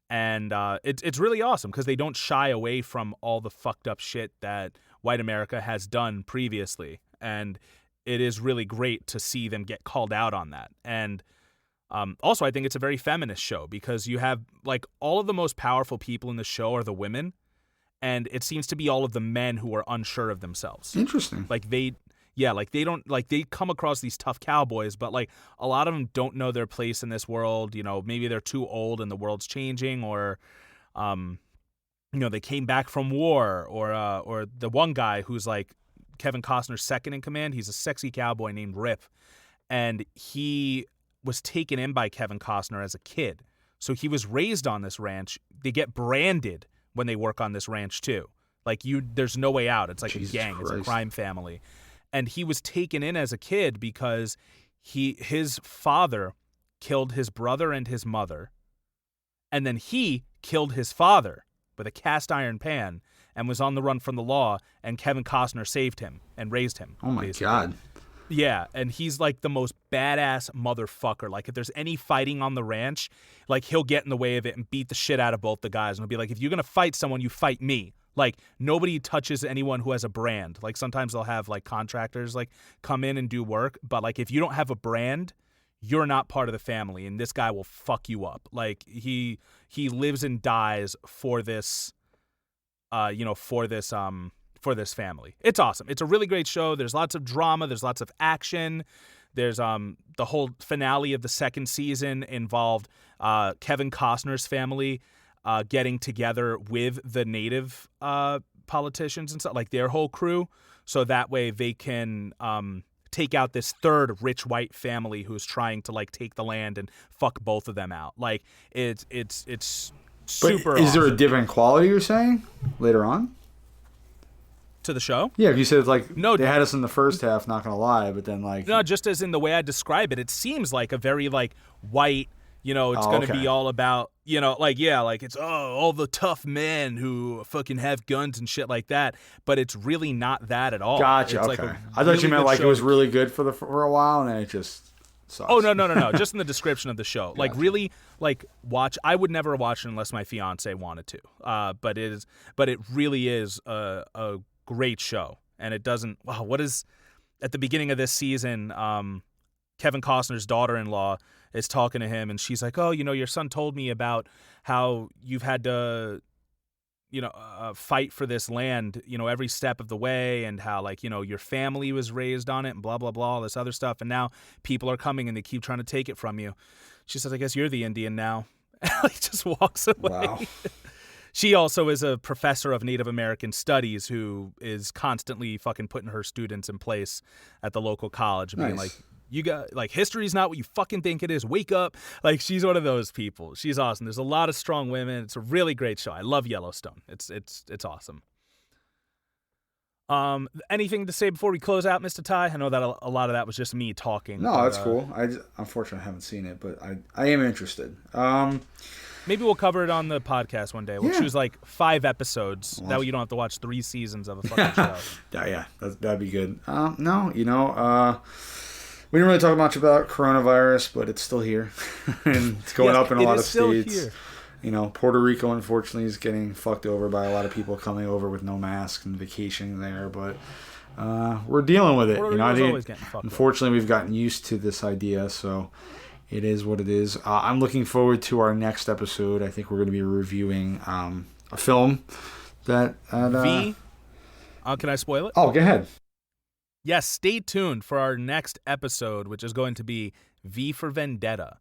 S2: And it's really awesome because they don't shy away from all the fucked up shit that white America has done previously. And it is really great to see them get called out on that. And also, I think it's a very feminist show because you have like all of the most powerful people in the show are the women. And it seems to be all of the men who are unsure of themselves.
S3: Interesting.
S2: Like they don't like they come across these tough cowboys, but like a lot of them don't know their place in this world. You know, maybe they're too old and the world's changing, or, they came back from war, or the one guy who's like Kevin Costner's second in command. He's a sexy cowboy named Rip, and he was taken in by Kevin Costner as a kid. So he was raised on this ranch. They get branded when they work on this ranch too. Like there's no way out. It's like
S3: Jesus
S2: a gang.
S3: Christ.
S2: It's a crime family. And he was taken in as a kid because his father killed his brother and his mother. And then he killed his father with a cast iron pan and was on the run from the law. And Kevin Costner saved him and raised him.
S3: Oh, my
S2: basically.
S3: God.
S2: Yeah, and he's like the most badass motherfucker. Like if there's any fighting on the ranch, like he'll get in the way of it and beat the shit out of both the guys. And he'll be like, if you're going to fight someone, you fight me. Like nobody touches anyone who has a brand. Like sometimes they'll have like contractors like come in and do work. But like if you don't have a brand, you're not part of the family. And this guy will fuck you up. Like he lives and dies for this, for this family. It's awesome. It's a really great show. There's lots of drama. There's lots of action. There's the whole finale of the second season involved Kevin Costner's family getting together with the native politicians and stuff, like their whole crew, so that way they can take out this third rich white family who's trying to like take the land and fuck both of them out. Like it's super.
S3: But is there
S2: awesome.
S3: a different quality you're saying later on?
S2: To the show?
S3: Yeah, you said like
S2: No,
S3: they had us in the first half, not gonna lie, but then like
S2: no, just as in the way I describe it, it seems like a very like white, it's going to be all about, like it's all the tough men who fucking have guns and shit like that, but it's really not that at all.
S3: Gotcha.
S2: It's
S3: Okay,
S2: like
S3: I thought you meant like it was
S2: show.
S3: really good for a while and then it just sucks.
S2: Oh no, just in the description of the show. Like really like watch. I would never watch it unless my fiance wanted to. But it really is a great show, and it doesn't. Wow, what is at the beginning of this season? Kevin Costner's daughter-in-law is talking to him, and she's like, "Oh, your son told me about how you've had to, fight for this land, every step of the way, and how like your family was raised on it, and blah blah blah, all this other stuff, and now people are coming and they keep trying to take it from you." She says, "I guess you're the Indian now." And he just walks away.
S3: Wow.
S2: She also is a professor of Native American studies who is constantly fucking putting her students in place at the local college and being
S3: Nice.
S2: like, you got like history's not what you fucking think it is. Wake up. Like she's one of those people. She's awesome. There's a lot of strong women. It's a really great show. I love Yellowstone. It's awesome. Anything to say before we close out, Mr. Ty? I know that a lot of that was just me talking.
S3: No,
S2: but,
S3: that's cool. I unfortunately haven't seen it, but I am interested.
S2: Maybe we'll cover it on the podcast one day. We'll
S3: Yeah.
S2: choose like 5 episodes. That way you don't have to watch 3 seasons of a fucking show.
S3: Yeah, that'd be good. No, we didn't really talk much about coronavirus, but it's still here, and it's going up in a lot of states.
S2: Here.
S3: Puerto Rico, unfortunately, is getting fucked over by a lot of people coming over with no masks and vacationing there, but we're dealing with it.
S2: Puerto Rico's always getting fucked
S3: Unfortunately, we've gotten used to this idea, so it is what it is. I'm looking forward to our next episode. I think we're going to be reviewing a film that...
S2: V? Can I spoil it?
S3: Oh, go ahead.
S2: Yes, stay tuned for our next episode, which is going to be V for Vendetta.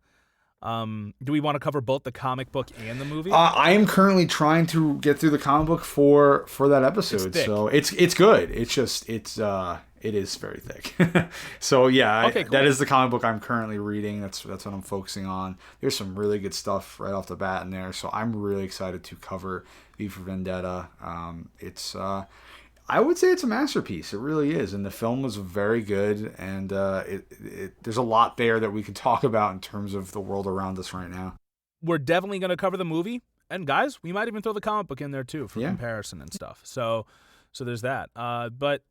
S2: Do we want to cover both the comic book and the movie?
S3: I am currently trying to get through the comic book for that episode, so it's good. It's just it is very thick. So yeah,
S2: okay, cool.
S3: That is the comic book I'm currently reading. That's what I'm focusing on. There's some really good stuff right off the bat in there, so I'm really excited to cover V for Vendetta. I would say it's a masterpiece. It really is, and the film was very good. And there's a lot there that we could talk about in terms of the world around us right now.
S2: We're definitely going to cover the movie, and guys, we might even throw the comic book in there too for comparison and stuff. So there's that. But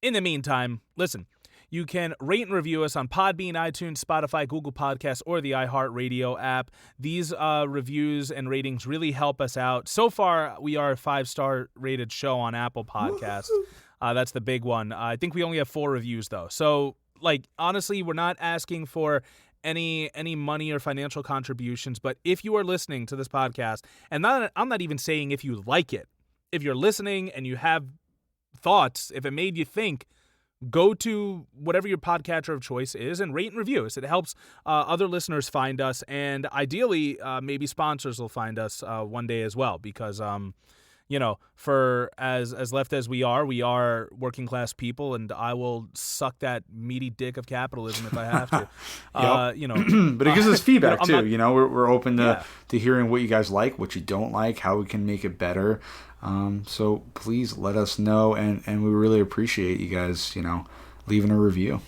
S2: In the meantime, listen, you can rate and review us on Podbean, iTunes, Spotify, Google Podcasts, or the iHeartRadio app. These reviews and ratings really help us out. So far, we are a 5-star rated show on Apple Podcasts. That's the big one. I think we only have 4 reviews, though. So, honestly, we're not asking for any money or financial contributions. But if you are listening to this podcast, and I'm not even saying if you like it, if you're listening and you have thoughts, if it made you think, go to whatever your podcatcher of choice is and rate and review us. It helps other listeners find us, and ideally, maybe sponsors will find us one day as well. Because, for as left as we are working class people, and I will suck that meaty dick of capitalism if I have to.
S3: But it gives us feedback too.
S2: not-
S3: We're open to hearing what you guys like, what you don't like, how we can make it better. So please let us know, and we really appreciate you guys, leaving a review.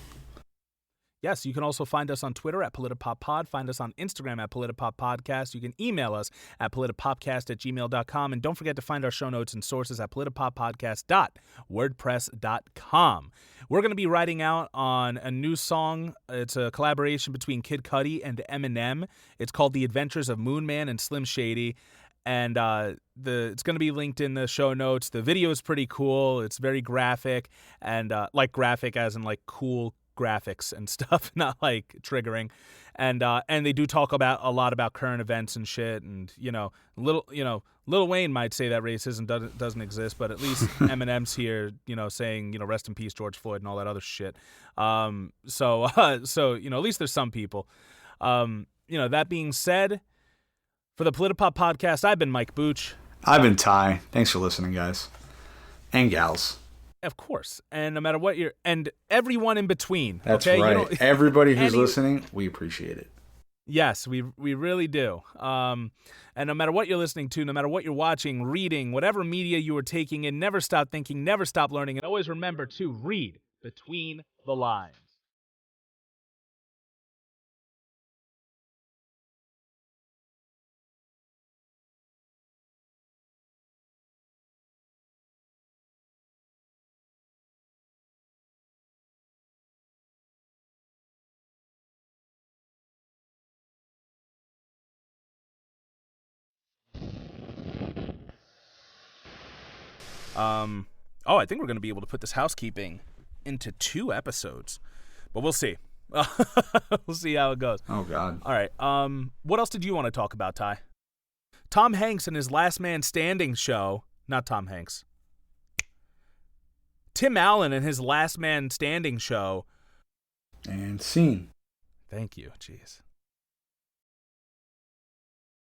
S2: Yes, you can also find us on Twitter at PolitiPopPod. Find us on Instagram at PolitiPopPodcast. You can email us at PolitiPopcast@gmail.com. And don't forget to find our show notes and sources at PolitiPopPodcast.wordpress.com. We're going to be writing out on a new song. It's a collaboration between Kid Cudi and Eminem. It's called The Adventures of Moon Man and Slim Shady. And it's going to be linked in the show notes. The video is pretty cool. It's very graphic, and graphic as in cool graphics and stuff, not triggering. And they do talk about a lot about current events and shit. And Lil Wayne might say that racism doesn't exist, but at least Eminem's here, saying rest in peace George Floyd and all that other shit. So at least there's some people. That being said, for the PolitiPop podcast, I've been Mike Booch.
S3: I've been Ty. Thanks for listening, guys. And gals.
S2: Of course. And no matter what and everyone in between.
S3: That's
S2: okay?
S3: right. Everybody who's listening, we appreciate it.
S2: Yes, we really do. And no matter what you're listening to, no matter what you're watching, reading, whatever media you are taking in, never stop thinking, never stop learning, and always remember to read between the lines. I think we're going to be able to put this housekeeping into 2 episodes, but we'll see. We'll see how it goes.
S3: Oh, God.
S2: All right. What else did you want to talk about, Ty? Tom Hanks and his Last Man Standing show. Not Tom Hanks. Tim Allen and his Last Man Standing show.
S3: And scene.
S2: Thank you. Jeez.